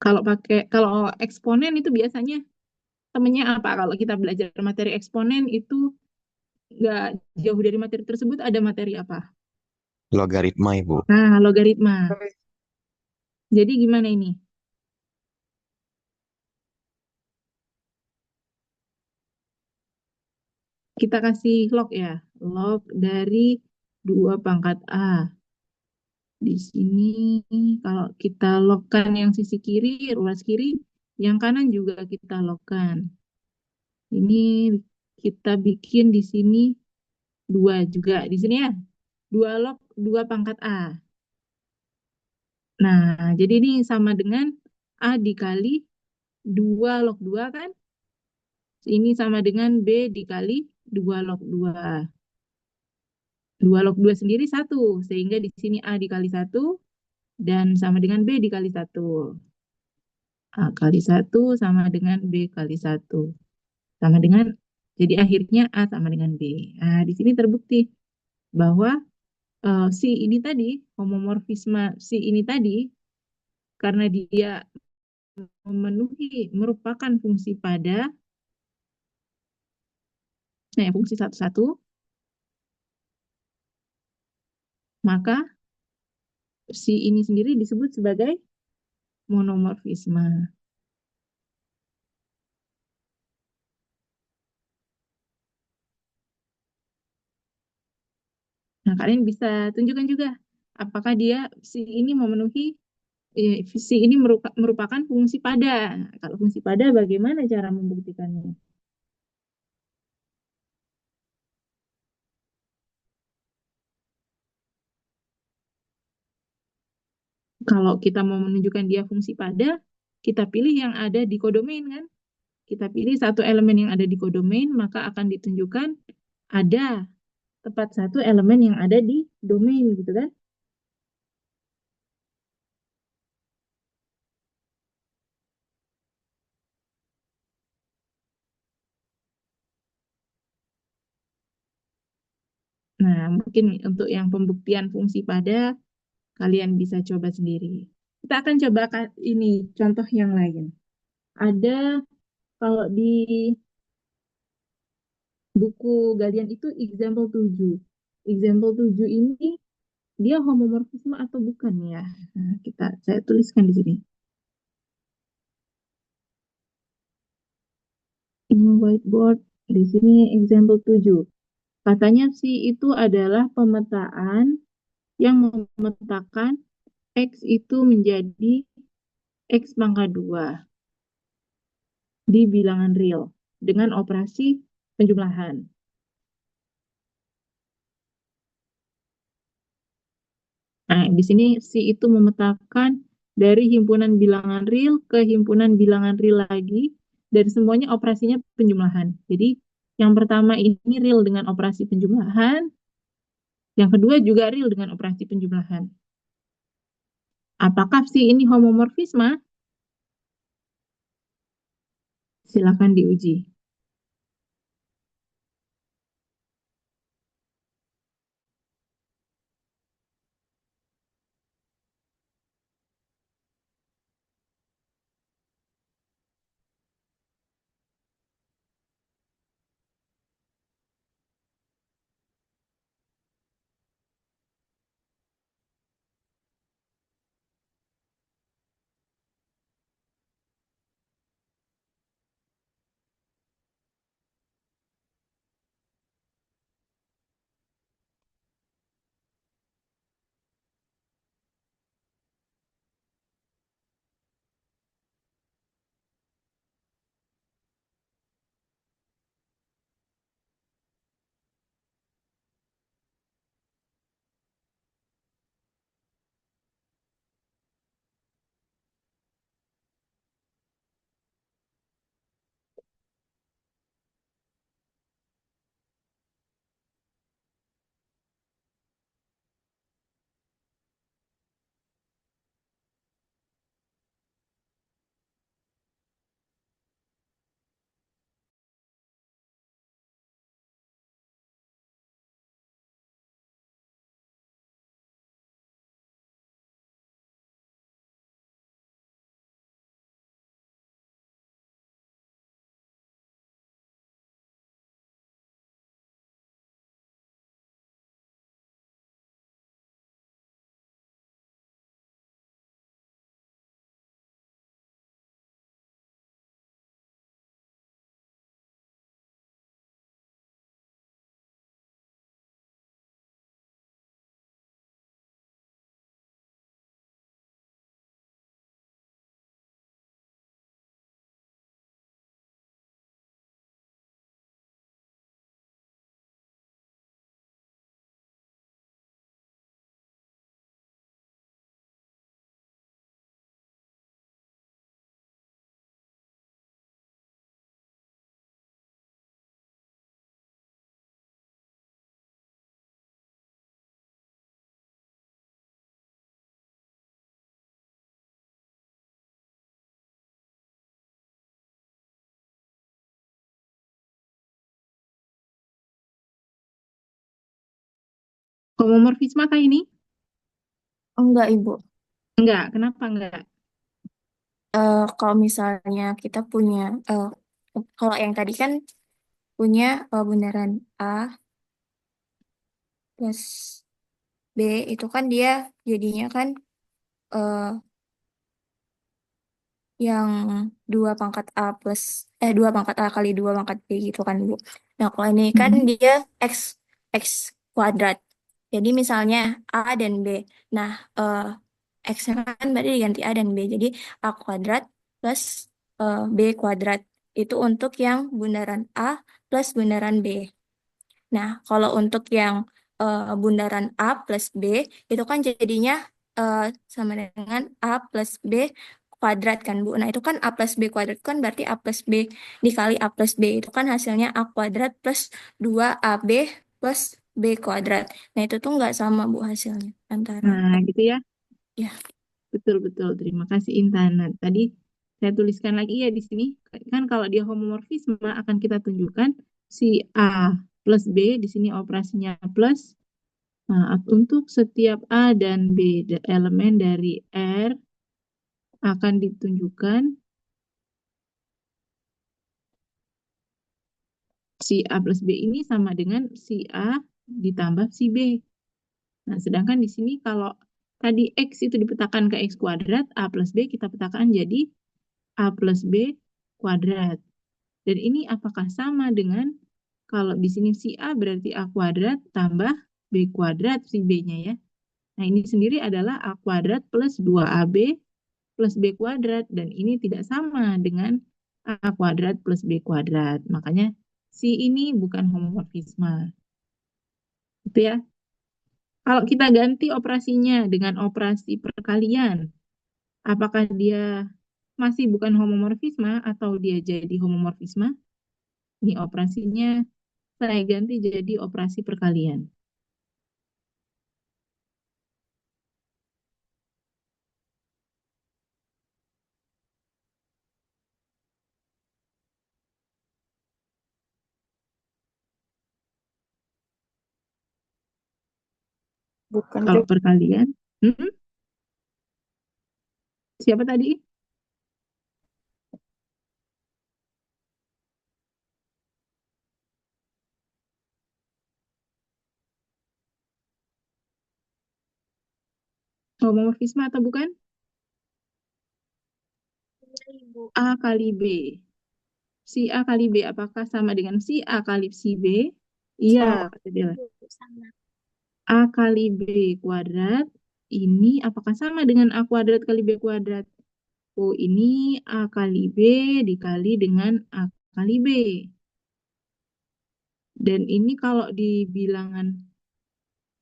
Kalau eksponen itu biasanya temennya apa? Kalau kita belajar materi eksponen itu nggak jauh dari materi tersebut ada materi apa? Logaritma, Ibu. Nah, logaritma. Jadi gimana ini? Kita kasih log ya. Log dari 2 pangkat A. Di sini kalau kita logkan yang sisi kiri, ruas kiri, yang kanan juga kita logkan. Ini kita bikin di sini 2 juga. Di sini ya, 2 log 2 pangkat A. Nah, jadi ini sama dengan A dikali 2 log 2 kan? Ini sama dengan B dikali 2 log 2. 2 log 2 sendiri 1. Sehingga di sini A dikali 1 dan sama dengan B dikali 1. A kali 1 sama dengan B kali 1. Sama dengan, jadi akhirnya A sama dengan B. Nah, di sini terbukti bahwa si ini tadi, homomorfisme si ini tadi, karena dia merupakan fungsi pada, fungsi satu-satu, maka si ini sendiri disebut sebagai monomorfisme. Nah, kalian bisa tunjukkan juga apakah si ini memenuhi si ini merupakan fungsi pada. Kalau fungsi pada bagaimana cara membuktikannya? Kalau kita mau menunjukkan dia fungsi pada, kita pilih yang ada di kodomain kan? Kita pilih satu elemen yang ada di kodomain, maka akan ditunjukkan ada tepat satu elemen yang ada di domain gitu kan? Nah, mungkin untuk yang pembuktian fungsi pada, kalian bisa coba sendiri. Kita akan coba ini contoh yang lain. Ada kalau di buku Galian itu example 7. Example 7 ini dia homomorfisme atau bukan ya? Nah, saya tuliskan di sini. Ini whiteboard, di sini example 7. Katanya sih itu adalah pemetaan yang memetakan X itu menjadi X pangkat 2 di bilangan real dengan operasi penjumlahan. Nah, di sini si itu memetakan dari himpunan bilangan real ke himpunan bilangan real lagi, dan semuanya operasinya penjumlahan. Jadi, yang pertama ini real dengan operasi penjumlahan, yang kedua juga real dengan operasi penjumlahan. Apakah si ini homomorfisme? Silakan diuji. Homomorfisme kah ini? Enggak, Ibu. Enggak, kenapa enggak? Kalau misalnya kita punya, kalau yang tadi kan punya bundaran A plus B, itu kan dia jadinya kan eh, yang 2 pangkat A kali 2 pangkat B gitu kan, Bu. Nah, kalau ini kan Mhm. dia X kuadrat. Jadi misalnya A dan B. Nah, X-nya kan berarti diganti A dan B. Jadi A kuadrat plus B kuadrat. Itu untuk yang bundaran A plus bundaran B. Nah, kalau untuk yang bundaran A plus B, itu kan jadinya sama dengan A plus B kuadrat kan Bu. Nah itu kan A plus B kuadrat kan berarti A plus B dikali A plus B itu kan hasilnya A kuadrat plus 2AB plus B kuadrat. Nah itu tuh nggak sama Bu hasilnya antara. Nah, gitu ya. Ya. Betul-betul. Terima kasih Intan. Nah, tadi saya tuliskan lagi ya di sini. Kan kalau dia homomorfisme akan kita tunjukkan si A plus B, di sini operasinya plus. Nah, untuk setiap A dan B elemen dari R akan ditunjukkan si A plus B ini sama dengan si A ditambah si B. Nah, sedangkan di sini kalau tadi X itu dipetakan ke X kuadrat, A plus B kita petakan jadi A plus B kuadrat. Dan ini apakah sama dengan kalau di sini si A berarti A kuadrat tambah B kuadrat si B-nya ya. Nah, ini sendiri adalah A kuadrat plus 2AB plus B kuadrat. Dan ini tidak sama dengan A kuadrat plus B kuadrat. Makanya si ini bukan homomorfisme. Itu ya. Kalau kita ganti operasinya dengan operasi perkalian, apakah dia masih bukan homomorfisme atau dia jadi homomorfisme? Ini operasinya saya ganti jadi operasi perkalian. Bukan Kalau juga. perkalian, mm-mm. Siapa tadi? Homomorfisme atau bukan? A kali B. Si A kali B apakah sama dengan si A kali si B? Iya, Sama. kata Dela. A kali B kuadrat ini apakah sama dengan A kuadrat kali B kuadrat? Oh, ini A kali B dikali dengan A kali B. Dan ini kalau di bilangan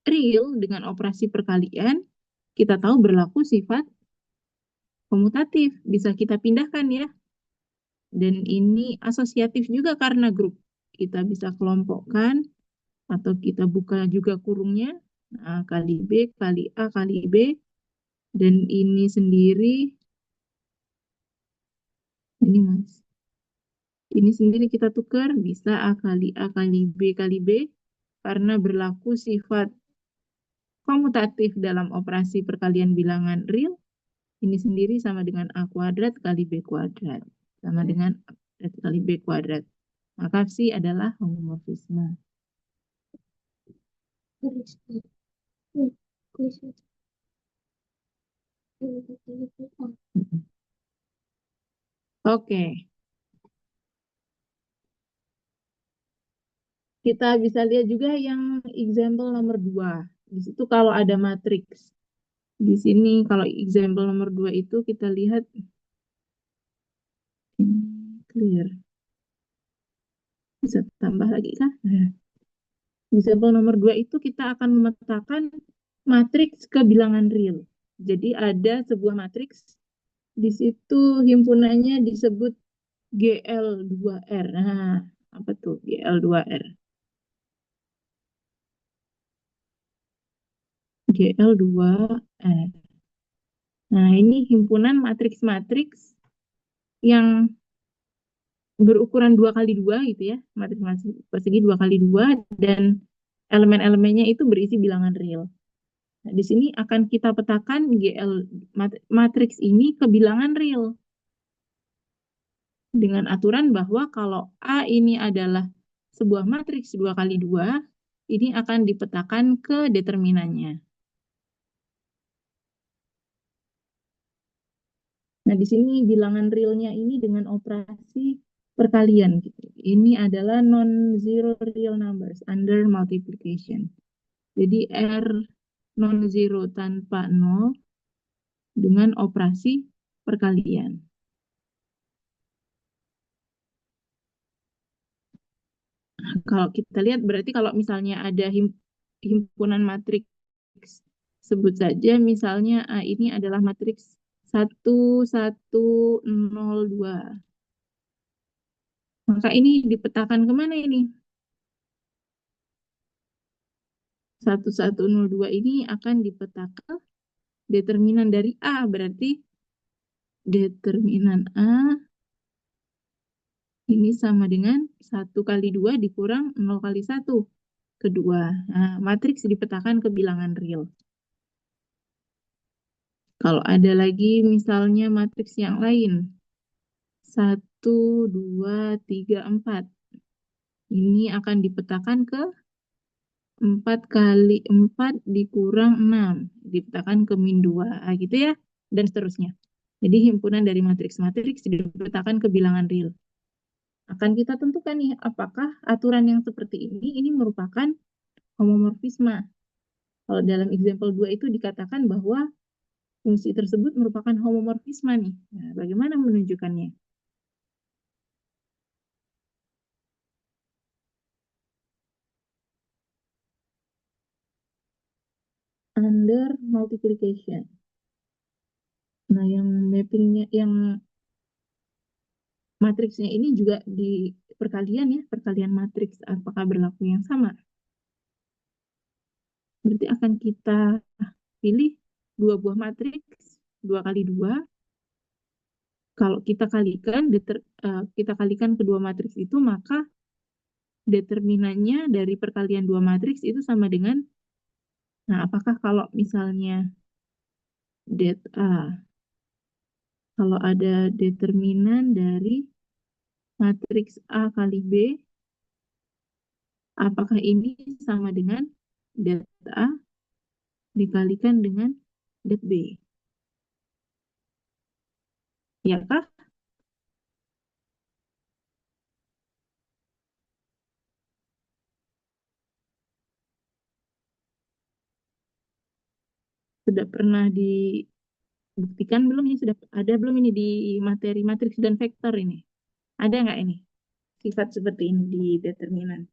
real dengan operasi perkalian, kita tahu berlaku sifat komutatif. Bisa kita pindahkan ya. Dan ini asosiatif juga karena grup. Kita bisa kelompokkan atau kita buka juga kurungnya. A kali B kali A kali B. Dan ini sendiri, ini mas. Ini sendiri kita tukar, bisa A kali B kali B. Karena berlaku sifat komutatif dalam operasi perkalian bilangan real. Ini sendiri sama dengan A kuadrat kali B kuadrat. Sama dengan A kuadrat kali B kuadrat. Maka psi adalah homomorfisme. Oke. Kita bisa lihat juga yang example nomor 2. Di situ kalau ada matriks. Di sini kalau example nomor 2 itu kita lihat clear. Bisa tambah lagi kah? Example nomor 2 itu kita akan memetakan matriks ke bilangan real. Jadi ada sebuah matriks, di situ himpunannya disebut GL2R. Nah, apa tuh GL2R? GL2R. Nah, ini himpunan matriks-matriks yang berukuran 2x2 gitu ya. Matriks persegi 2x2 dan elemen-elemennya itu berisi bilangan real. Nah, di sini akan kita petakan GL matriks ini ke bilangan real. Dengan aturan bahwa kalau A ini adalah sebuah matriks 2x2, ini akan dipetakan ke determinannya. Nah, di sini bilangan realnya ini dengan operasi perkalian gitu. Ini adalah non-zero real numbers under multiplication. Jadi R non-zero tanpa 0 dengan operasi perkalian. Kalau kita lihat berarti kalau misalnya ada himpunan matriks Sebut saja misalnya A ini adalah matriks 1102. Maka ini dipetakan kemana ini? 1102 ini akan dipetakan determinan dari A. Berarti determinan A ini sama dengan 1 kali 2 dikurang 0 kali 1. Kedua, nah, matriks dipetakan ke bilangan real. Kalau ada lagi misalnya matriks yang lain. 1, 2, 3, 4. Ini akan dipetakan ke 4 kali 4 dikurang 6. Dipetakan ke min 2. Gitu ya. Dan seterusnya. Jadi himpunan dari matriks-matriks dipetakan ke bilangan real. Akan kita tentukan nih, apakah aturan yang seperti ini merupakan homomorfisme. Kalau dalam example 2 itu dikatakan bahwa fungsi tersebut merupakan homomorfisme nih. Nah, bagaimana menunjukkannya? Under multiplication. Nah, yang mappingnya, yang matriksnya ini juga di perkalian ya, perkalian matriks. Apakah berlaku yang sama? Berarti akan kita pilih dua buah matriks, 2 kali 2. Kalau kita kalikan kedua matriks itu, maka determinannya dari perkalian dua matriks itu sama dengan, nah apakah kalau misalnya det A, kalau ada determinan dari matriks A kali B, apakah ini sama dengan det A dikalikan dengan det B? Ya kah? Sudah pernah dibuktikan belum ini? Sudah ada belum ini di materi matriks dan vektor ini? Ada nggak ini sifat seperti ini di determinan?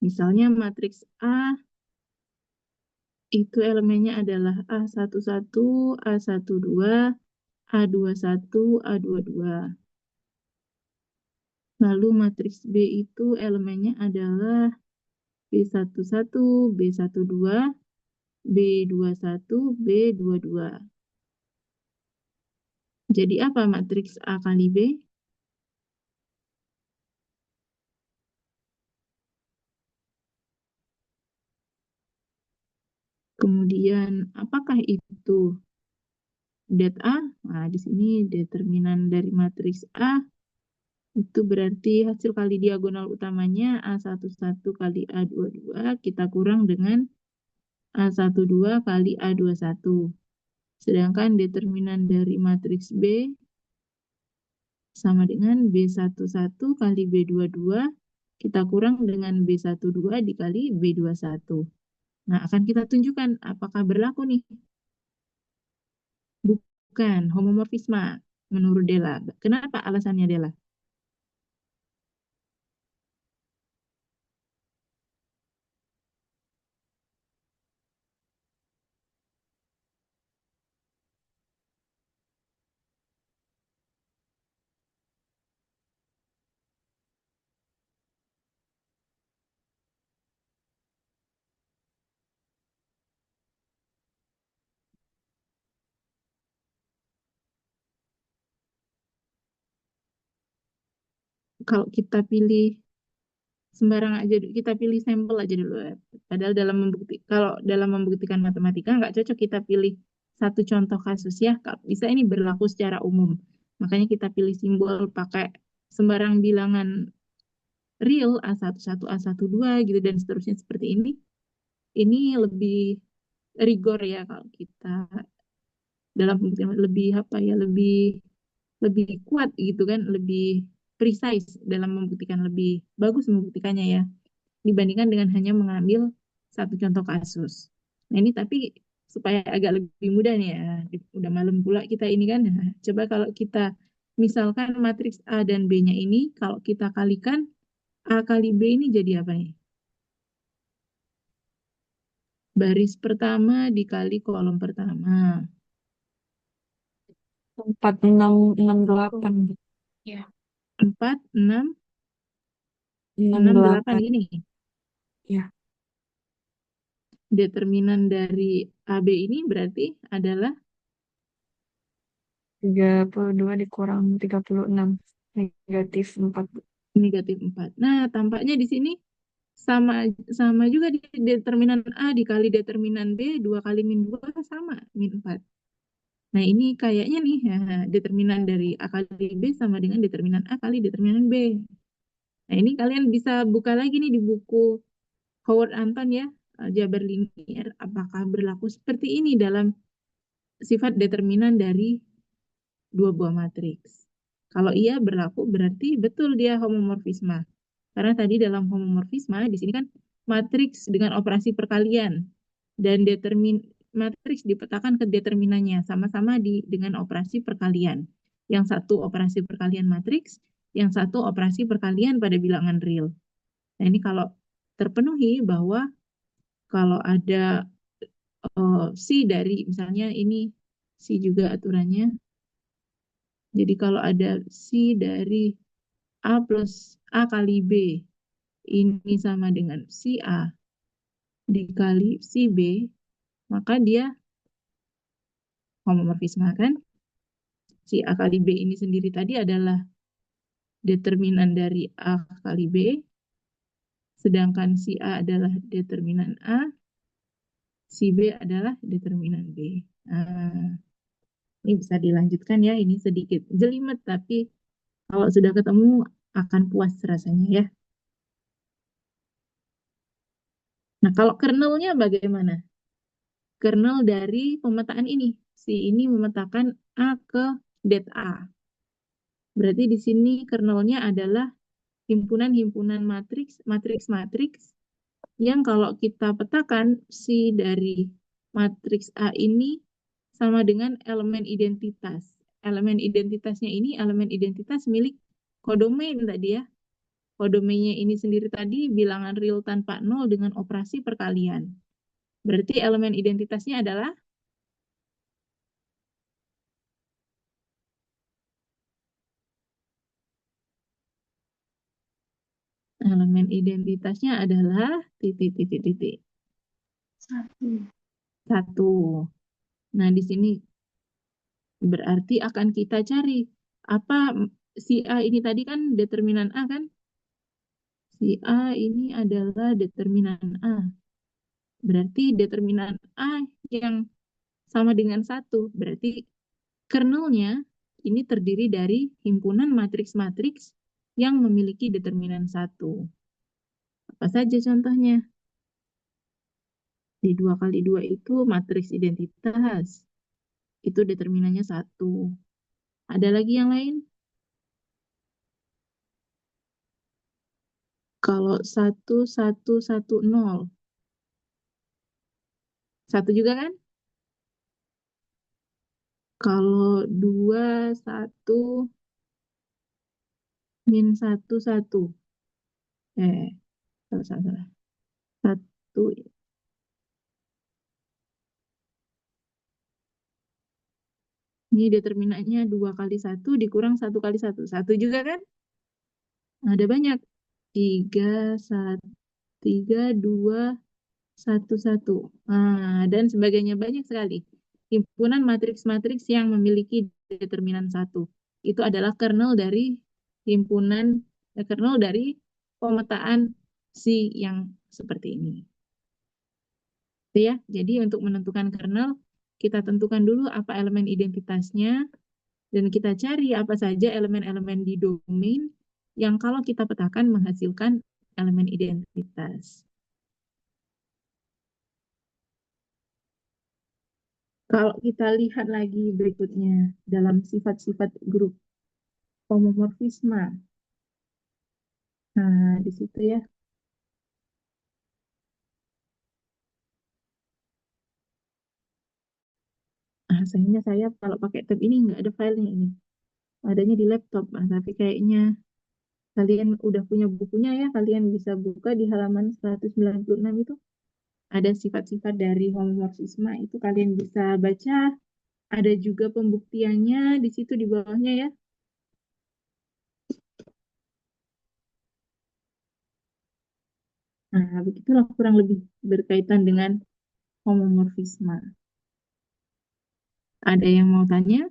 Misalnya matriks A itu elemennya adalah A11, A12, A21, A22. Lalu matriks B itu elemennya adalah B11, B12, B21, B22. Jadi apa matriks A kali B? Kemudian apakah itu det A? Nah, di sini determinan dari matriks A itu berarti hasil kali diagonal utamanya A11 kali A22 kita kurang dengan A12 kali A21. Sedangkan determinan dari matriks B sama dengan B11 kali B22 kita kurang dengan B12 dikali B21. Nah, akan kita tunjukkan apakah berlaku nih. Bukan, homomorfisme menurut Della. Kenapa alasannya Della? Kalau kita pilih sembarang aja, kita pilih sampel aja dulu ya. Padahal kalau dalam membuktikan matematika nggak cocok kita pilih satu contoh kasus ya. Bisa ini berlaku secara umum. Makanya kita pilih simbol pakai sembarang bilangan real A11, A12 gitu dan seterusnya seperti ini. Ini lebih rigor ya kalau kita dalam pembuktian lebih apa ya lebih lebih kuat gitu kan, lebih precise dalam membuktikan, lebih bagus membuktikannya ya dibandingkan dengan hanya mengambil satu contoh kasus. Nah ini tapi supaya agak lebih mudah nih ya, udah malam pula kita ini kan. Nah, coba kalau kita misalkan matriks A dan B-nya ini kalau kita kalikan A kali B ini jadi apa nih? Baris pertama dikali kolom pertama. 4, 6, 6, 8. Ya. 4, 6, 6, 6, 8 8. gini. Ya. Determinan dari AB ini berarti adalah 32 dikurang 36. Negatif 4. negatif 4. Nah, tampaknya di sini sama sama juga di determinan A dikali determinan B, 2 kali min 2 sama, min 4. Nah, ini kayaknya nih, ya, determinan dari A kali B sama dengan determinan A kali determinan B. Nah, ini kalian bisa buka lagi nih di buku Howard Anton ya, aljabar linier. Apakah berlaku seperti ini dalam sifat determinan dari dua buah matriks? Kalau iya berlaku berarti betul dia homomorfisme. Karena tadi dalam homomorfisme di sini kan matriks dengan operasi perkalian dan matriks dipetakan ke determinannya sama-sama dengan operasi perkalian. Yang satu operasi perkalian matriks, yang satu operasi perkalian pada bilangan real. Nah, ini kalau terpenuhi bahwa kalau ada C dari misalnya ini C juga aturannya. Jadi kalau ada C dari A plus A kali B ini sama dengan si A dikali si B, maka dia homomorfisme kan? Si A kali B ini sendiri tadi adalah determinan dari A kali B, sedangkan si A adalah determinan A, si B adalah determinan B. Nah, ini bisa dilanjutkan ya, ini sedikit jelimet, tapi kalau sudah ketemu akan puas rasanya ya. Nah, kalau kernelnya bagaimana? Kernel dari pemetaan ini. Si ini memetakan A ke det A. Berarti di sini kernelnya adalah himpunan-himpunan matriks yang kalau kita petakan si dari matriks A ini sama dengan elemen identitas. Elemen identitasnya ini elemen identitas milik kodomain tadi ya. Kodomainnya ini sendiri tadi bilangan real tanpa nol dengan operasi perkalian. Berarti elemen identitasnya adalah elemen identitasnya adalah titik. Satu. Nah, di sini berarti akan kita cari apa si A ini tadi kan determinan A kan? Si A ini adalah determinan A. Berarti determinan A yang sama dengan satu. Berarti kernelnya ini terdiri dari himpunan matriks-matriks yang memiliki determinan satu. Apa saja contohnya? Di 2 kali 2 itu matriks identitas. Itu determinannya satu. Ada lagi yang lain? Kalau 1, 1, 1, 0. Satu juga kan? Kalau 2, 1, min 1, 1. Salah. 1. Ini determinannya 2 kali 1 dikurang 1 kali 1. Satu juga kan? Ada banyak. 3, 1, 3, 2, 1, 1. Nah, dan sebagainya banyak sekali. Himpunan matriks-matriks yang memiliki determinan 1. Itu adalah kernel dari kernel dari pemetaan C yang seperti ini. Itu ya. Jadi untuk menentukan kernel, kita tentukan dulu apa elemen identitasnya, dan kita cari apa saja elemen-elemen di domain yang kalau kita petakan menghasilkan elemen identitas. Kalau kita lihat lagi berikutnya dalam sifat-sifat grup homomorfisme. Nah, di situ ya. Sayangnya saya kalau pakai tab ini nggak ada filenya ini. Adanya di laptop. Tapi kayaknya kalian udah punya bukunya ya. Kalian bisa buka di halaman 196 itu. Ada sifat-sifat dari homomorfisme. Itu kalian bisa baca. Ada juga pembuktiannya di situ di bawahnya ya. Nah, begitulah kurang lebih berkaitan dengan homomorfisme. Ada yang mau tanya?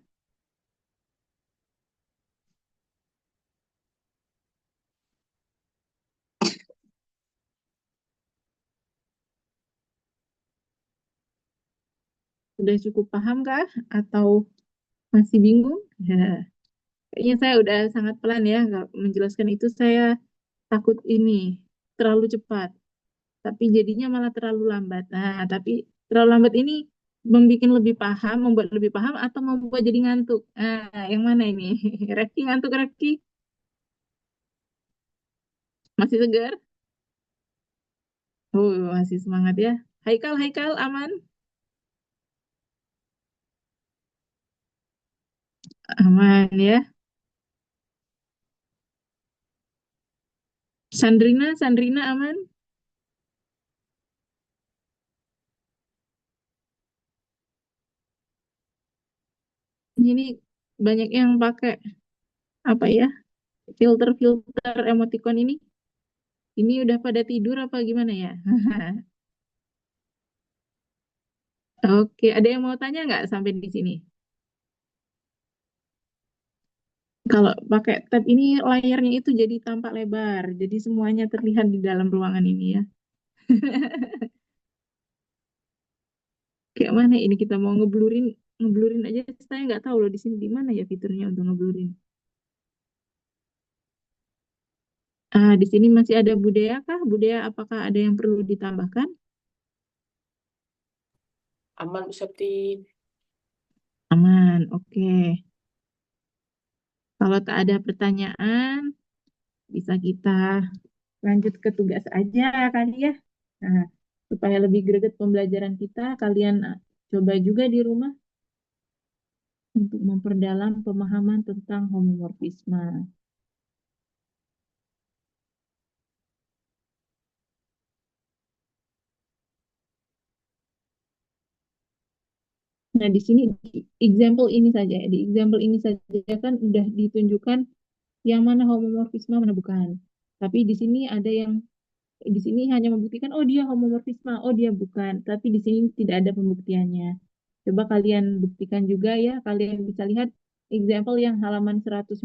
Sudah cukup paham kah? Atau masih bingung? Ya, kayaknya saya udah sangat pelan ya kalau menjelaskan itu. Saya takut ini terlalu cepat, tapi jadinya malah terlalu lambat. Nah, tapi terlalu lambat ini membuat lebih paham, membuat lebih paham atau membuat jadi ngantuk. Nah, yang mana ini? Reski ngantuk Reski? Masih segar? Masih semangat ya. Haikal, Haikal, aman? Aman ya. Sandrina, Sandrina aman? Ini banyak yang pakai apa ya? Filter-filter emoticon ini. Ini udah pada tidur apa gimana ya? Oke, ada yang mau tanya nggak sampai di sini? Kalau pakai tab ini layarnya itu jadi tampak lebar, jadi semuanya terlihat di dalam ruangan ini ya. Kayak mana ini kita mau ngeblurin, ngeblurin aja. Saya nggak tahu loh di sini di mana ya fiturnya untuk ngeblurin. Di sini masih ada budaya kah? Budaya apakah ada yang perlu ditambahkan? Aman, Bu Septi. Aman, oke. Kalau tak ada pertanyaan, bisa kita lanjut ke tugas aja kali ya. Nah, supaya lebih greget pembelajaran kita, kalian coba juga di rumah untuk memperdalam pemahaman tentang homomorfisme. Nah, di sini di example ini saja, di example ini saja kan udah ditunjukkan yang mana homomorfisme mana bukan. Tapi di sini ada yang di sini hanya membuktikan oh dia homomorfisme, oh dia bukan. Tapi di sini tidak ada pembuktiannya. Coba kalian buktikan juga ya, kalian bisa lihat example yang halaman 195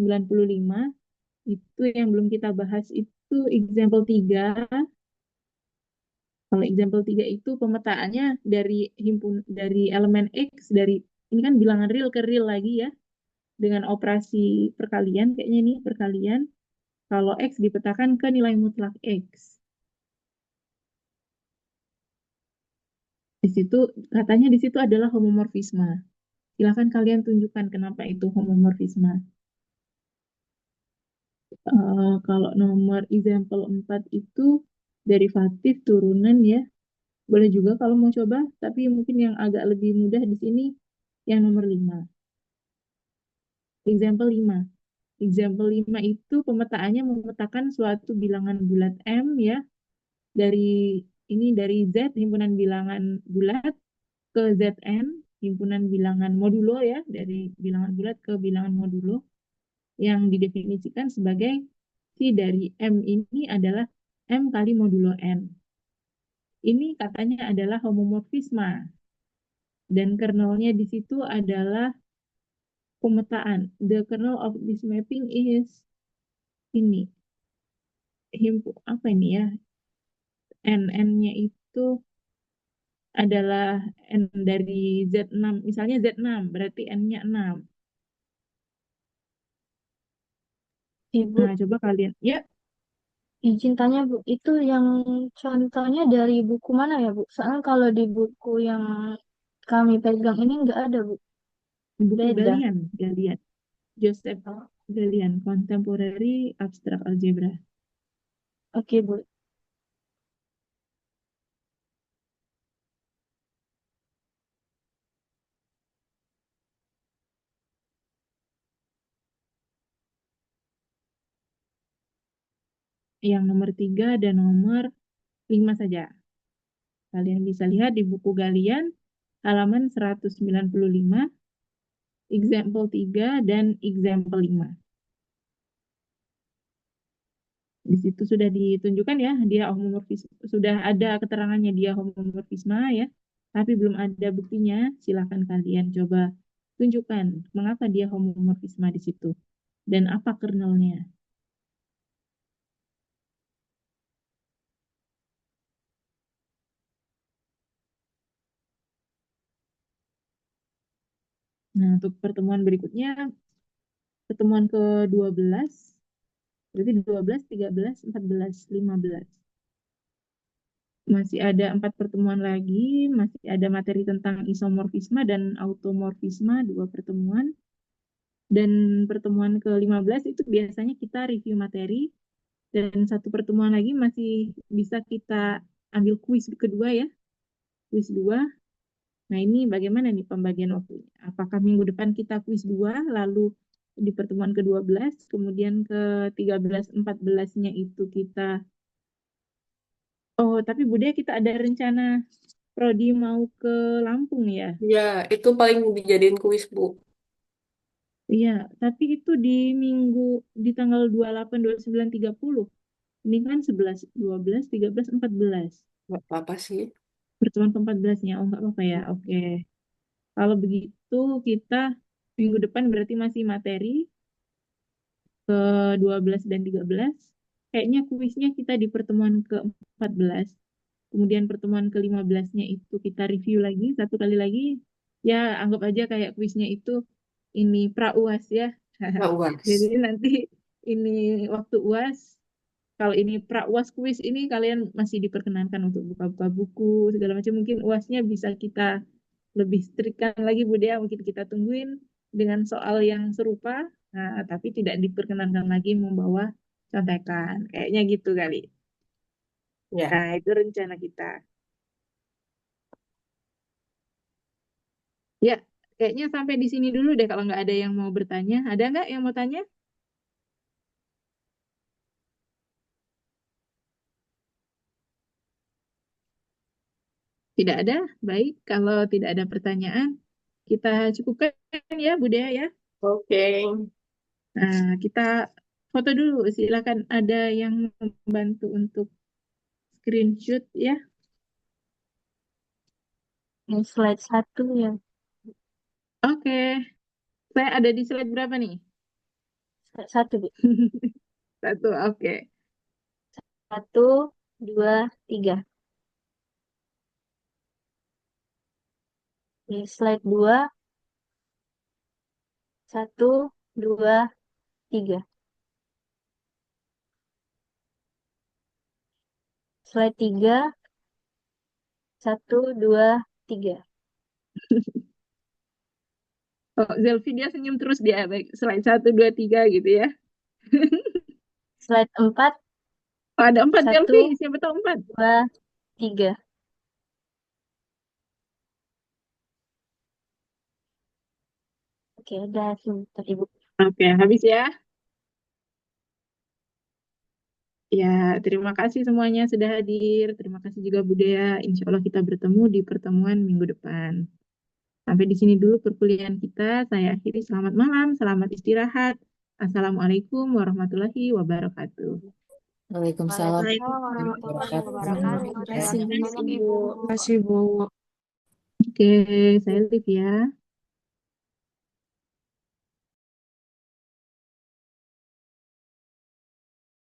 itu yang belum kita bahas itu example 3. Kalau example 3 itu pemetaannya dari elemen X dari ini kan bilangan real ke real lagi ya dengan operasi perkalian kayaknya ini perkalian kalau X dipetakan ke nilai mutlak X. Di situ katanya di situ adalah homomorfisme. Silakan kalian tunjukkan kenapa itu homomorfisme. Kalau nomor example 4 itu derivatif turunan ya. Boleh juga kalau mau coba, tapi mungkin yang agak lebih mudah di sini yang nomor 5. Example 5. Example 5 itu pemetaannya memetakan suatu bilangan bulat M ya. Dari ini dari Z himpunan bilangan bulat ke Zn himpunan bilangan modulo ya, dari bilangan bulat ke bilangan modulo yang didefinisikan sebagai si dari M ini adalah M kali modulo N. Ini katanya adalah homomorfisme. Dan kernelnya di situ adalah pemetaan. The kernel of this mapping is ini. Apa ini ya? N-nya itu adalah N dari Z6. Misalnya Z6, berarti N-nya 6. Ibu, Nah, coba kalian. Ya, izin tanya Bu, itu yang contohnya dari buku mana ya Bu? Soalnya kalau di buku yang kami pegang ini nggak ada, Bu. Buku Beda. Galian. Joseph Galian, Contemporary Abstract Algebra. Oke, Bu. Yang nomor 3 dan nomor 5 saja. Kalian bisa lihat di buku Galian, halaman 195, example 3 dan example 5. Di situ sudah ditunjukkan ya, dia homomorfisme, sudah ada keterangannya dia homomorfisme ya, tapi belum ada buktinya. Silakan kalian coba tunjukkan mengapa dia homomorfisme di situ dan apa kernelnya. Nah, untuk pertemuan berikutnya, pertemuan ke-12, berarti 12, 13, 14, 15. Masih ada 4 pertemuan lagi, masih ada materi tentang isomorfisme dan automorfisme, 2 pertemuan. Dan pertemuan ke-15 itu biasanya kita review materi, dan 1 pertemuan lagi masih bisa kita ambil kuis kedua ya, kuis 2. Nah, ini bagaimana nih pembagian waktunya? Apakah minggu depan kita kuis 2, lalu di pertemuan ke-12, kemudian ke-13, 14-nya itu kita... Oh, tapi Budaya kita ada rencana Prodi mau ke Lampung ya? Ya, itu paling dijadiin kuis, Bu. Iya, tapi itu di minggu, di tanggal 28, 29, 30. Ini kan 11, 12, 13, 14. Nggak apa-apa sih. Pertemuan ke-14-nya, oh nggak apa-apa ya, oke. Kalau begitu kita minggu depan berarti masih materi ke-12 dan 13. Kayaknya kuisnya kita di pertemuan ke-14. Kemudian pertemuan ke-15-nya itu kita review lagi, 1 kali lagi. Ya, anggap aja kayak kuisnya itu ini pra-UAS ya. Nggak uas. Jadi nanti ini waktu UAS, kalau ini pra-UAS kuis ini kalian masih diperkenankan untuk buka-buka buku, segala macam. Mungkin UASnya bisa kita lebih strikkan lagi Budaya, mungkin kita tungguin dengan soal yang serupa, nah, tapi tidak diperkenankan lagi membawa contekan. Kayaknya gitu kali. Ya. Nah, itu rencana kita. Ya, kayaknya sampai di sini dulu deh kalau nggak ada yang mau bertanya. Ada nggak yang mau tanya? Tidak ada? Baik, kalau tidak ada pertanyaan, kita cukupkan ya Budaya ya. Oke. Nah, kita foto dulu. Silakan ada yang membantu untuk screenshot ya. Yang slide 1 ya. Oke, saya ada di slide berapa nih? Slide 1, Bu. 1, oke. 1, 2, 3. Oke, slide 2. 1, 2, 3. Slide 3. 1, 2, 3. Oh, Zelvi dia senyum terus dia. Baik, slide 1, 2, 3 gitu ya. Slide 4. Oh, ada 4 1, Zelvi. Siapa tahu 4. 2, 3. Oke, udah sebentar, Ibu. Oke, habis ya. Ya, terima kasih semuanya sudah hadir. Terima kasih juga Budaya. Insya Allah kita bertemu di pertemuan minggu depan. Sampai di sini dulu perkuliahan kita. Saya akhiri. Selamat malam, selamat istirahat. Assalamualaikum warahmatullahi wabarakatuh. Waalaikumsalam Waalaikumsalam warahmatullahi warahmatullahi wabarakatuh. wabarakatuh. Terima kasih, Bu. Terima kasih, Bu. Oke, saya live ya.